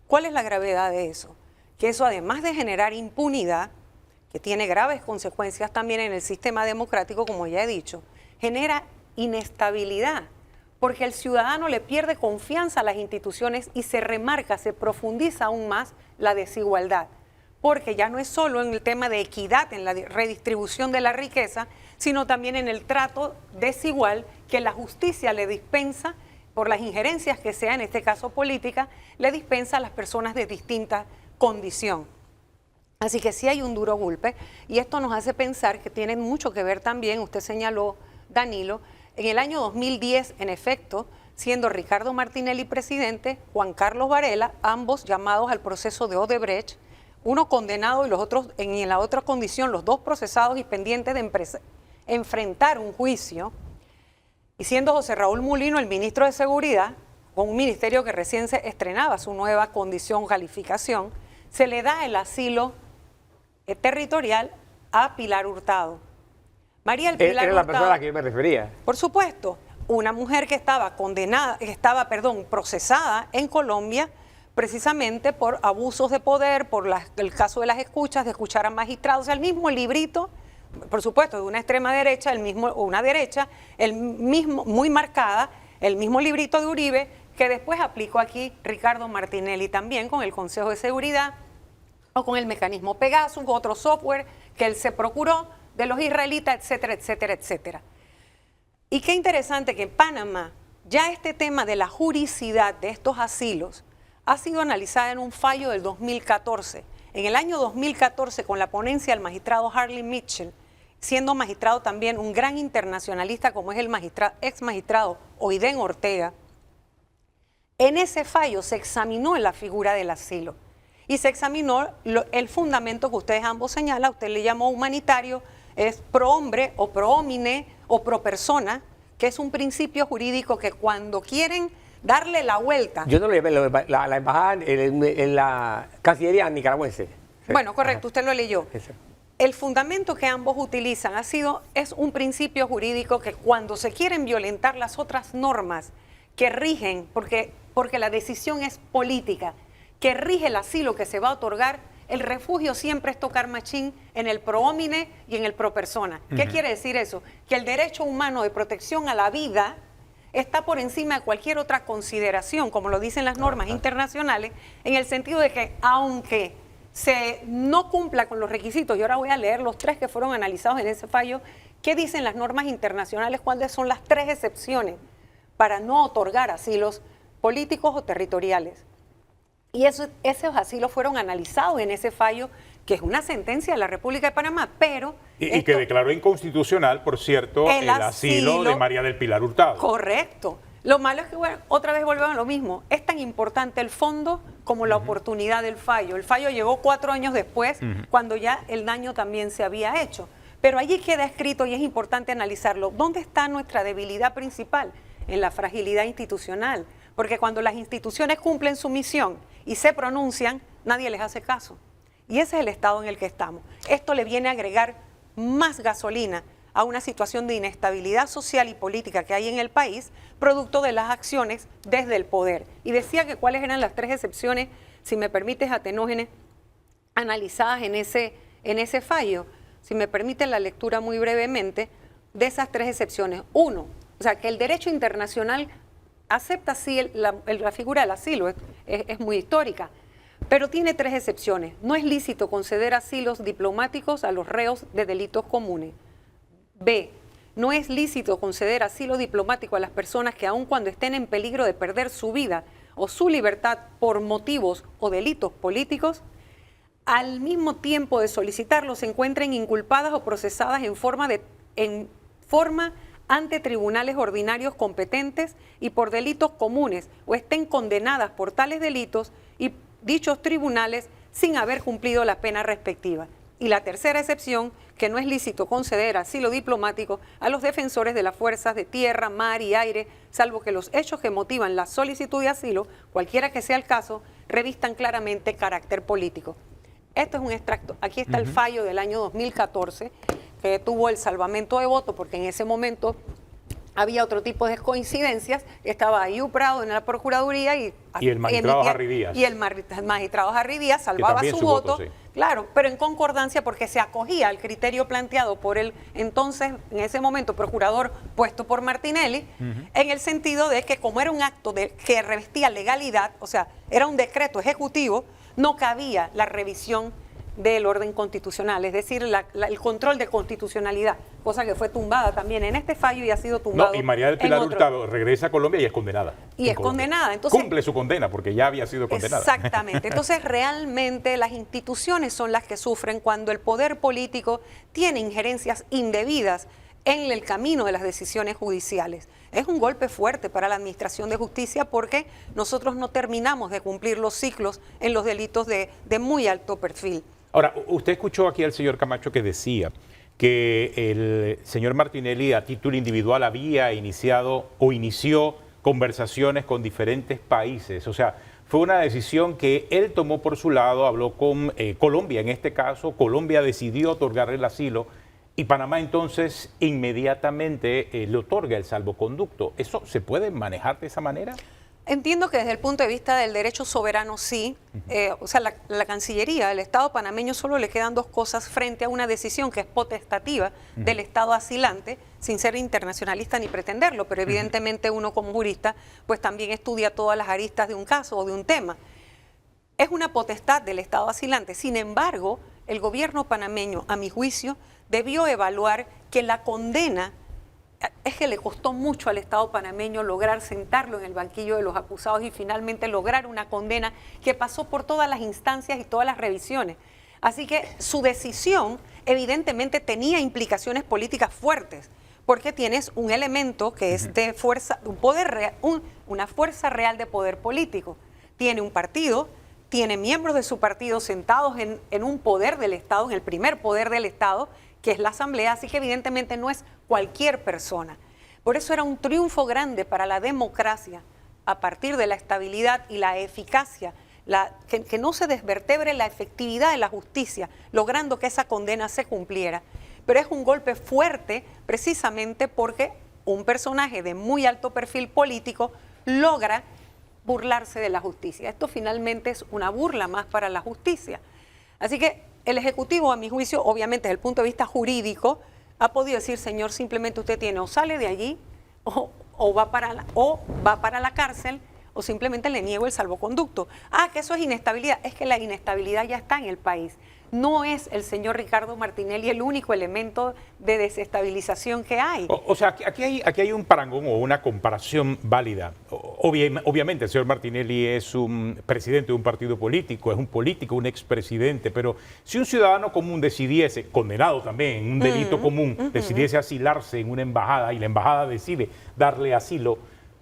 ¿Cuál es la gravedad de eso? Que eso, además de generar impunidad, que tiene graves consecuencias también en el sistema democrático, como ya he dicho, genera inestabilidad, porque el ciudadano le pierde confianza a las instituciones y se remarca, se profundiza aún más la desigualdad, porque ya no es solo en el tema de equidad, en la redistribución de la riqueza, sino también en el trato desigual que la justicia le dispensa, por las injerencias que sea, en este caso política, le dispensa a las personas de distinta condición. Así que sí hay un duro golpe y esto nos hace pensar que tiene mucho que ver también, usted señaló, Danilo, en el año 2010, en efecto, siendo Ricardo Martinelli presidente, Juan Carlos Varela, ambos llamados al proceso de Odebrecht, uno condenado y los otros, en la otra condición, los dos procesados y pendientes de enfrentar un juicio, y siendo José Raúl Mulino el ministro de Seguridad, con un ministerio que recién se estrenaba su nueva condición, calificación, se le da el asilo territorial a Pilar Hurtado. María del Pilar Hurtado. Era la persona a la que yo me refería. Por supuesto, una mujer que estaba procesada en Colombia precisamente por abusos de poder, por el caso de las escuchas, de escuchar a magistrados, o sea, el mismo librito, por supuesto, de una extrema derecha, o una derecha, el mismo, muy marcada, el mismo librito de Uribe, que después aplicó aquí Ricardo Martinelli también con el Consejo de Seguridad, o con el mecanismo Pegasus, otro software que él se procuró de los israelitas, etcétera, etcétera, etcétera. Y qué interesante que en Panamá ya este tema de la juridicidad de estos asilos ha sido analizada en un fallo del 2014. En el año 2014, con la ponencia del magistrado Harley Mitchell, siendo magistrado también un gran internacionalista como es el ex magistrado Oiden Ortega, en ese fallo se examinó la figura del asilo y se examinó el fundamento que ustedes ambos señalan, usted le llamó humanitario, es pro hombre o pro homine o pro persona, que es un principio jurídico que cuando quieren darle la vuelta. Yo no lo llevé, la embajada en la Cancillería nicaragüense. Sí. Bueno, correcto, usted lo leyó. Ese. El fundamento que ambos utilizan es un principio jurídico que cuando se quieren violentar las otras normas que rigen, porque la decisión es política, que rige el asilo que se va a otorgar, el refugio siempre es tocar machín en el pro homine y en el pro persona. ¿Qué quiere decir eso? Que el derecho humano de protección a la vida está por encima de cualquier otra consideración, como lo dicen las normas internacionales, en el sentido de que aunque se no cumpla con los requisitos, y ahora voy a leer los 3 que fueron analizados en ese fallo, ¿qué dicen las normas internacionales? ¿Cuáles son las 3 excepciones para no otorgar asilos políticos o territoriales? Y esos asilos fueron analizados en ese fallo, que es una sentencia de la República de Panamá, pero... Y que declaró inconstitucional, por cierto, el asilo de María del Pilar Hurtado. Correcto. Lo malo es que, bueno, otra vez volvemos a lo mismo. Es tan importante el fondo como la oportunidad del fallo. El fallo llegó 4 años después, cuando ya el daño también se había hecho. Pero allí queda escrito, y es importante analizarlo, ¿dónde está nuestra debilidad principal? En la fragilidad institucional. Porque cuando las instituciones cumplen su misión y se pronuncian, nadie les hace caso. Y ese es el estado en el que estamos. Esto le viene a agregar más gasolina a una situación de inestabilidad social y política que hay en el país, producto de las acciones desde el poder. Y decía que cuáles eran las 3 excepciones, si me permites, Atenógenes, analizadas en ese fallo. Si me permite la lectura muy brevemente de esas 3 excepciones. 1, o sea, que el derecho internacional acepta sí la figura del asilo, es muy histórica, pero tiene 3 excepciones. No es lícito conceder asilos diplomáticos a los reos de delitos comunes. B, no es lícito conceder asilo diplomático a las personas que aun cuando estén en peligro de perder su vida o su libertad por motivos o delitos políticos, al mismo tiempo de solicitarlo se encuentren inculpadas o procesadas en forma ante tribunales ordinarios competentes y por delitos comunes o estén condenadas por tales delitos y dichos tribunales sin haber cumplido la pena respectiva. Y la tercera excepción, que no es lícito conceder asilo diplomático a los defensores de las fuerzas de tierra, mar y aire, salvo que los hechos que motivan la solicitud de asilo, cualquiera que sea el caso, revistan claramente carácter político. Esto es un extracto. Aquí está el fallo del año 2014, que tuvo el salvamento de voto, porque en ese momento había otro tipo de coincidencias. Estaba Ayub Prado en la Procuraduría y el magistrado Harry Díaz. Y el magistrado Harry Díaz salvaba su voto, sí. Claro, pero en concordancia porque se acogía al criterio planteado por el entonces, en ese momento, procurador puesto por Martinelli, en el sentido de que como era un acto que revestía legalidad, o sea, era un decreto ejecutivo, no cabía la revisión del orden constitucional, es decir, el control de constitucionalidad, cosa que fue tumbada también en este fallo y ha sido tumbado. No, y María del Pilar Hurtado regresa a Colombia y es condenada. Y es condenada. Entonces, cumple su condena porque ya había sido condenada. Exactamente. Entonces, realmente las instituciones son las que sufren cuando el poder político tiene injerencias indebidas en el camino de las decisiones judiciales. Es un golpe fuerte para la Administración de Justicia porque nosotros no terminamos de cumplir los ciclos en los delitos de muy alto perfil. Ahora, usted escuchó aquí al señor Camacho que decía que el señor Martinelli a título individual había iniciado o inició conversaciones con diferentes países. O sea, fue una decisión que él tomó por su lado, habló con Colombia en este caso, Colombia decidió otorgarle el asilo y Panamá entonces inmediatamente le otorga el salvoconducto. ¿Eso se puede manejar de esa manera? Entiendo que desde el punto de vista del derecho soberano sí, o sea, la Cancillería, el Estado panameño solo le quedan 2 cosas frente a una decisión que es potestativa del Estado asilante, sin ser internacionalista ni pretenderlo, pero evidentemente uno como jurista pues también estudia todas las aristas de un caso o de un tema. es una potestad del Estado asilante. Sin embargo, el gobierno panameño, a mi juicio, debió evaluar que la condena es que le costó mucho al Estado panameño lograr sentarlo en el banquillo de los acusados y finalmente lograr una condena que pasó por todas las instancias y todas las revisiones. Así que su decisión evidentemente tenía implicaciones políticas fuertes, porque tienes un elemento que es de fuerza, una fuerza real de poder político. Tiene un partido, tiene miembros de su partido sentados en un poder del Estado, en el primer poder del Estado, que es la Asamblea, así que evidentemente no es cualquier persona. Por eso era un triunfo grande para la democracia, a partir de la estabilidad y la eficacia, que no se desvertebre la efectividad de la justicia, logrando que esa condena se cumpliera. Pero es un golpe fuerte precisamente porque un personaje de muy alto perfil político logra burlarse de la justicia. Esto finalmente es una burla más para la justicia. Así que el Ejecutivo, a mi juicio, obviamente desde el punto de vista jurídico, ha podido decir, señor, simplemente usted tiene o sale de allí o va para la cárcel o simplemente le niego el salvoconducto. Ah, que eso es inestabilidad. Es que la inestabilidad ya está en el país. No es el señor Ricardo Martinelli el único elemento de desestabilización que hay. O sea, aquí hay un parangón o una comparación válida. Obviamente el señor Martinelli es un presidente de un partido político, es un político, un expresidente, pero si un ciudadano común decidiese, condenado también en un delito común, decidiese asilarse en una embajada y la embajada decide darle asilo,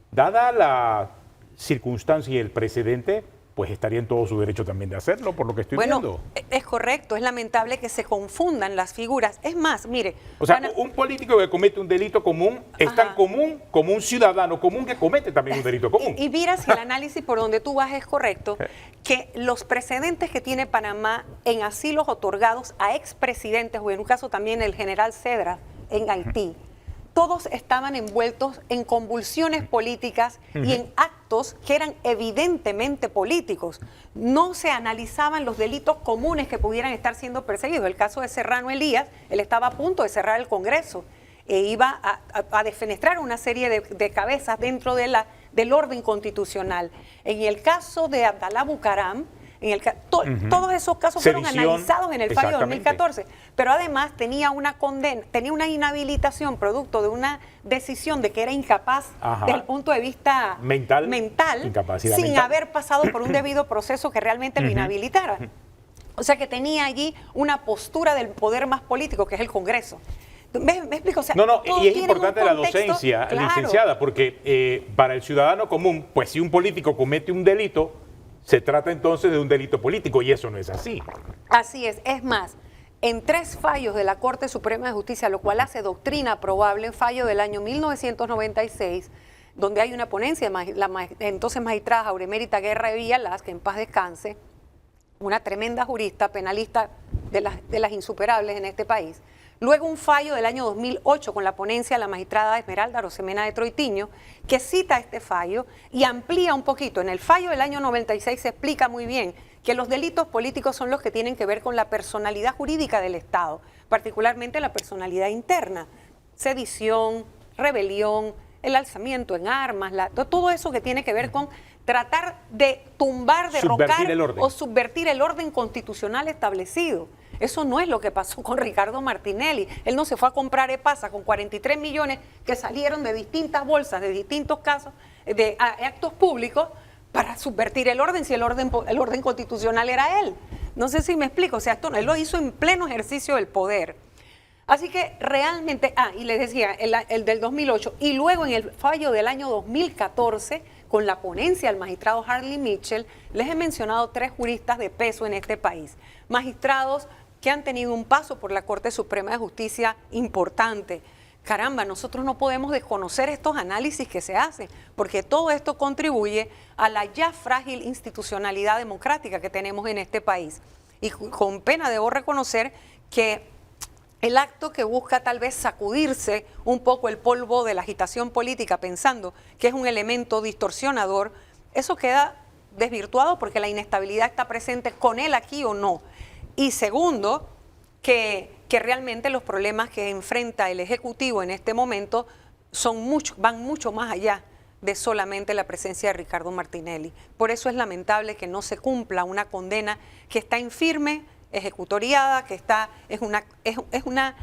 dada la circunstancia y el precedente, pues estaría en todo su derecho también de hacerlo, por lo que estoy viendo. Es correcto, es lamentable que se confundan las figuras. Es más, mire... O sea, un político que comete un delito común es tan común como un ciudadano común que comete también un delito común. Y mira, si el análisis por donde tú vas es correcto, que los precedentes que tiene Panamá en asilos otorgados a expresidentes, o en un caso también el general Cedra en Haití, todos estaban envueltos en convulsiones políticas y en actos que eran evidentemente políticos. No se analizaban los delitos comunes que pudieran estar siendo perseguidos. El caso de Serrano Elías, él estaba a punto de cerrar el Congreso e iba a defenestrar una serie de cabezas dentro del orden constitucional. En el caso de Abdalá Bucaram, todos esos casos fueron analizados en el fallo de 2014, pero además tenía una condena, tenía una inhabilitación producto de una decisión de que era incapaz desde el punto de vista mental sin haber pasado por un debido proceso que realmente lo inhabilitara. O sea que tenía allí una postura del poder más político, que es el Congreso. ¿Me explico? O sea, y es importante la docencia, licenciada, porque para el ciudadano común, pues si un político comete un delito, se trata entonces de un delito político y eso no es así. Así es. Es más, en 3 fallos de la Corte Suprema de Justicia, lo cual hace doctrina probable, en fallo del año 1996, donde hay una ponencia de la entonces magistrada Auremérita Guerra de Villalaz, que en paz descanse, una tremenda jurista, penalista de las insuperables en este país. Luego un fallo del año 2008 con la ponencia de la magistrada Esmeralda Rosemena de Troitiño, que cita este fallo y amplía un poquito. En el fallo del año 96 se explica muy bien que los delitos políticos son los que tienen que ver con la personalidad jurídica del Estado, particularmente la personalidad interna, sedición, rebelión, el alzamiento en armas, todo eso que tiene que ver con tratar de tumbar, derrocar o subvertir el orden constitucional establecido. Eso no es lo que pasó con Ricardo Martinelli. Él no se fue a comprar EPASA con 43 millones que salieron de distintas bolsas, de distintos casos, de actos públicos, para subvertir el orden, si el orden constitucional era él. No sé si me explico. O sea, esto él lo hizo en pleno ejercicio del poder. Así que realmente, y les decía, el del 2008, y luego en el fallo del año 2014, con la ponencia del magistrado Harley Mitchell, les he mencionado 3 juristas de peso en este país. Magistrados que han tenido un paso por la Corte Suprema de Justicia importante. Caramba, nosotros no podemos desconocer estos análisis que se hacen, porque todo esto contribuye a la ya frágil institucionalidad democrática que tenemos en este país. Y con pena debo reconocer que el acto que busca tal vez sacudirse un poco el polvo de la agitación política pensando que es un elemento distorsionador, eso queda desvirtuado porque la inestabilidad está presente con él aquí o no. Y segundo, que realmente los problemas que enfrenta el Ejecutivo en este momento van mucho más allá de solamente la presencia de Ricardo Martinelli. Por eso es lamentable que no se cumpla una condena que está en firme, ejecutoriada, que está, es un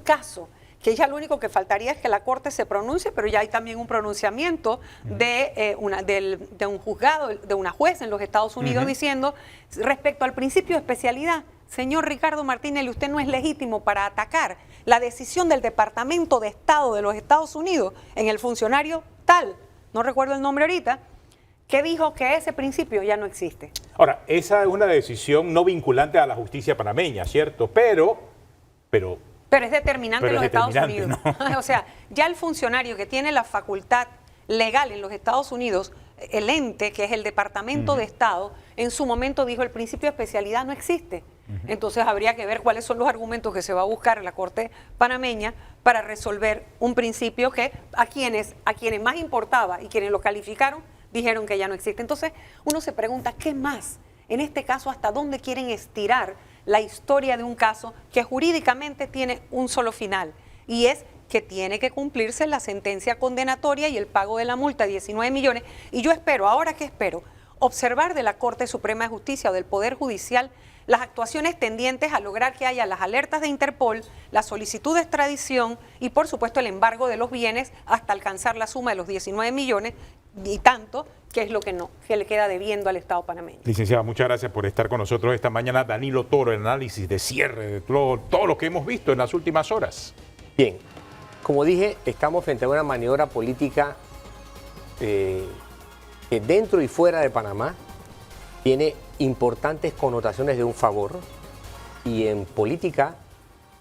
caso que ya lo único que faltaría es que la Corte se pronuncie, pero ya hay también un pronunciamiento de un juzgado, de una juez en los Estados Unidos diciendo respecto al principio de especialidad, señor Ricardo Martinelli, usted no es legítimo para atacar la decisión del Departamento de Estado de los Estados Unidos en el funcionario tal, no recuerdo el nombre ahorita, que dijo que ese principio ya no existe. Ahora, esa es una decisión no vinculante a la justicia panameña, ¿cierto? Pero es determinante en los Estados Unidos. ¿No? O sea, ya el funcionario que tiene la facultad legal en los Estados Unidos, el ente, que es el Departamento de Estado, en su momento dijo el principio de especialidad no existe. Entonces habría que ver cuáles son los argumentos que se va a buscar en la Corte panameña para resolver un principio que a quienes más importaba y quienes lo calificaron dijeron que ya no existe. Entonces uno se pregunta, ¿qué más? En este caso, ¿hasta dónde quieren estirar la historia de un caso que jurídicamente tiene un solo final? Y es que tiene que cumplirse la sentencia condenatoria y el pago de la multa de 19 millones. Y yo espero, ¿ahora qué espero? Observar de la Corte Suprema de Justicia o del Poder Judicial las actuaciones tendientes a lograr que haya las alertas de Interpol, la solicitud de extradición y, por supuesto, el embargo de los bienes hasta alcanzar la suma de los 19 millones y tanto, que es lo que le queda debiendo al Estado panameño. Licenciada, muchas gracias por estar con nosotros esta mañana. Danilo Toro, el análisis de cierre de todo lo que hemos visto en las últimas horas. Bien, como dije, estamos frente a una maniobra política que dentro y fuera de Panamá tiene importantes connotaciones de un favor, y en política,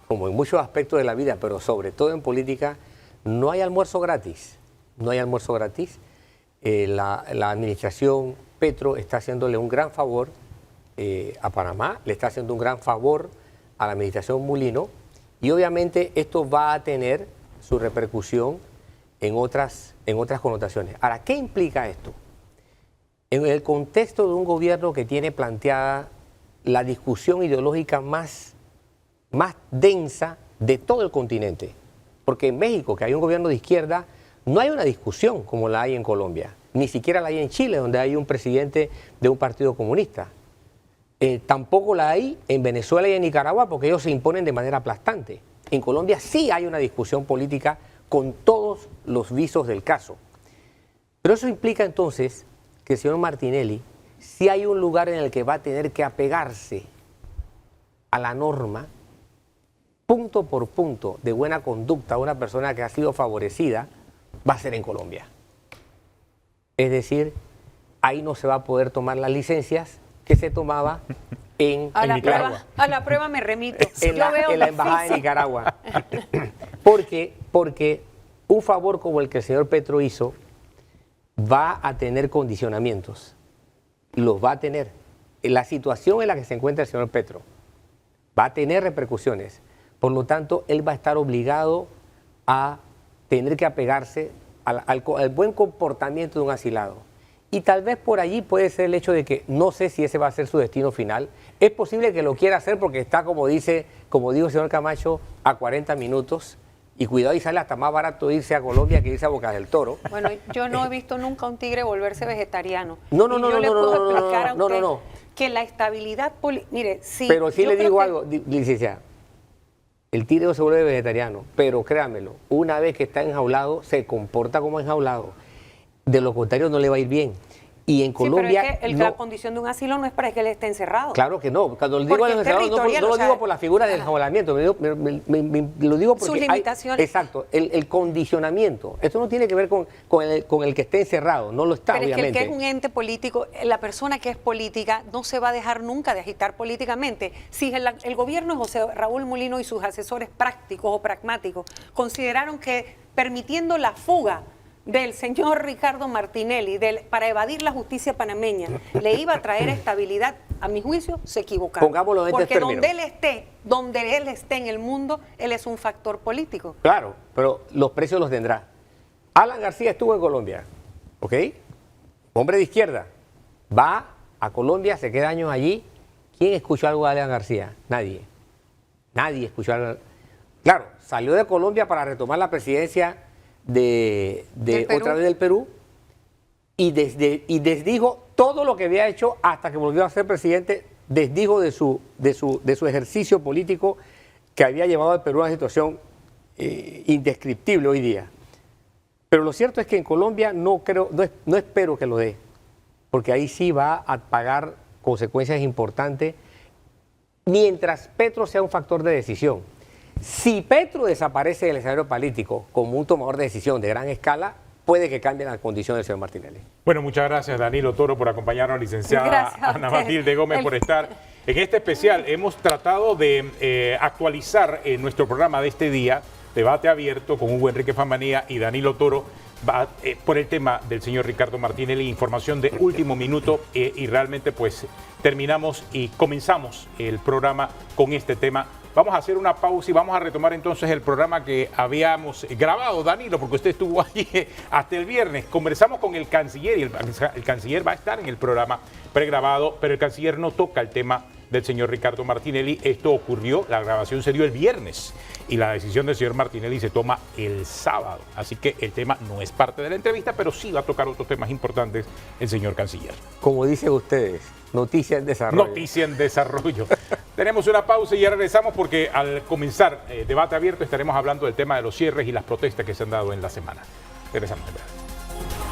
como en muchos aspectos de la vida, pero sobre todo en política, no hay almuerzo gratis. No hay almuerzo gratis. La administración Petro está haciéndole un gran favor a Panamá, le está haciendo un gran favor a la administración Mulino, y obviamente esto va a tener su repercusión en otras connotaciones. Ahora, ¿qué implica esto? En el contexto de un gobierno que tiene planteada la discusión ideológica más densa de todo el continente, porque en México, que hay un gobierno de izquierda, no hay una discusión como la hay en Colombia, ni siquiera la hay en Chile, donde hay un presidente de un partido comunista. Tampoco la hay en Venezuela y en Nicaragua, porque ellos se imponen de manera aplastante. En Colombia sí hay una discusión política con todos los visos del caso. Pero eso implica entonces que el señor Martinelli, sí hay un lugar en el que va a tener que apegarse a la norma, punto por punto, de buena conducta a una persona que ha sido favorecida, va a ser en Colombia. Es decir, ahí no se va a poder tomar las licencias que se tomaba en Nicaragua. A la prueba me remito. En la embajada de Nicaragua. Porque un favor como el que el señor Petro hizo va a tener condicionamientos. Los va a tener. La situación en la que se encuentra el señor Petro va a tener repercusiones. Por lo tanto, él va a estar obligado a tener que apegarse al buen comportamiento de un asilado. Y tal vez por allí puede ser el hecho de que no sé si ese va a ser su destino final. Es posible que lo quiera hacer porque está, como dijo el señor Camacho, a 40 minutos. Y cuidado, y sale hasta más barato irse a Colombia que irse a Bocas del Toro. Bueno, yo no he visto nunca a un tigre volverse vegetariano. No, yo le puedo explicar a usted que la estabilidad política... Mire, sí... Pero sí le digo algo, licenciada. El tigre no se vuelve vegetariano, pero créamelo, una vez que está enjaulado, se comporta como enjaulado. De lo contrario, no le va a ir bien. Y en Colombia... Sí, pero es que la condición de un asilo no es para que él esté encerrado. Claro que no. Cuando lo digo encerrado, no lo digo por la figura del enjaulamiento, lo digo porque sus limitaciones. Exacto, el condicionamiento. Esto no tiene que ver con el que esté encerrado, no lo está, pero obviamente. Pero es que el que es un ente político, la persona que es política no se va a dejar nunca de agitar políticamente. Si el gobierno de José Raúl Mulino y sus asesores prácticos o pragmáticos consideraron que permitiendo la fuga del señor Ricardo Martinelli para evadir la justicia panameña le iba a traer estabilidad, a mi juicio, se equivocaron. Pongámoslo en este término. Porque donde él esté en el mundo, él es un factor político. Claro, pero los precios los tendrá. Alan García estuvo en Colombia, ¿ok? Hombre de izquierda. Va a Colombia, se queda años allí. ¿Quién escuchó algo de Alan García? Nadie. Nadie escuchó algo. Claro, salió de Colombia para retomar la presidencia otra vez del Perú y desdijo todo lo que había hecho hasta que volvió a ser presidente, desdijo de su ejercicio político que había llevado al Perú a una situación indescriptible hoy día. Pero lo cierto es que en Colombia no espero que lo dé, porque ahí sí va a pagar consecuencias importantes mientras Petro sea un factor de decisión. Si Petro desaparece del escenario político como un tomador de decisión de gran escala, puede que cambie la condición del señor Martinelli. Bueno, muchas gracias Danilo Toro por acompañarnos, licenciada Gracias a Ana usted. Matilde Gómez por estar en este especial. Hemos tratado de actualizar nuestro programa de este día, Debate Abierto, con Hugo Enrique Famanía y Danilo Toro, por el tema del señor Ricardo Martinelli, información de último minuto y realmente pues terminamos y comenzamos el programa con este tema. Vamos a hacer una pausa y vamos a retomar entonces el programa que habíamos grabado, Danilo, porque usted estuvo allí hasta el viernes. Conversamos con el canciller y el canciller va a estar en el programa pregrabado, pero el canciller no toca el tema del señor Ricardo Martinelli. Esto ocurrió, la grabación se dio el viernes y la decisión del señor Martinelli se toma el sábado. Así que el tema no es parte de la entrevista, pero sí va a tocar otros temas importantes el señor canciller. Como dicen ustedes, noticia en desarrollo. Noticia en desarrollo. Tenemos una pausa y ya regresamos porque al comenzar Debate Abierto estaremos hablando del tema de los cierres y las protestas que se han dado en la semana. Regresamos en breve.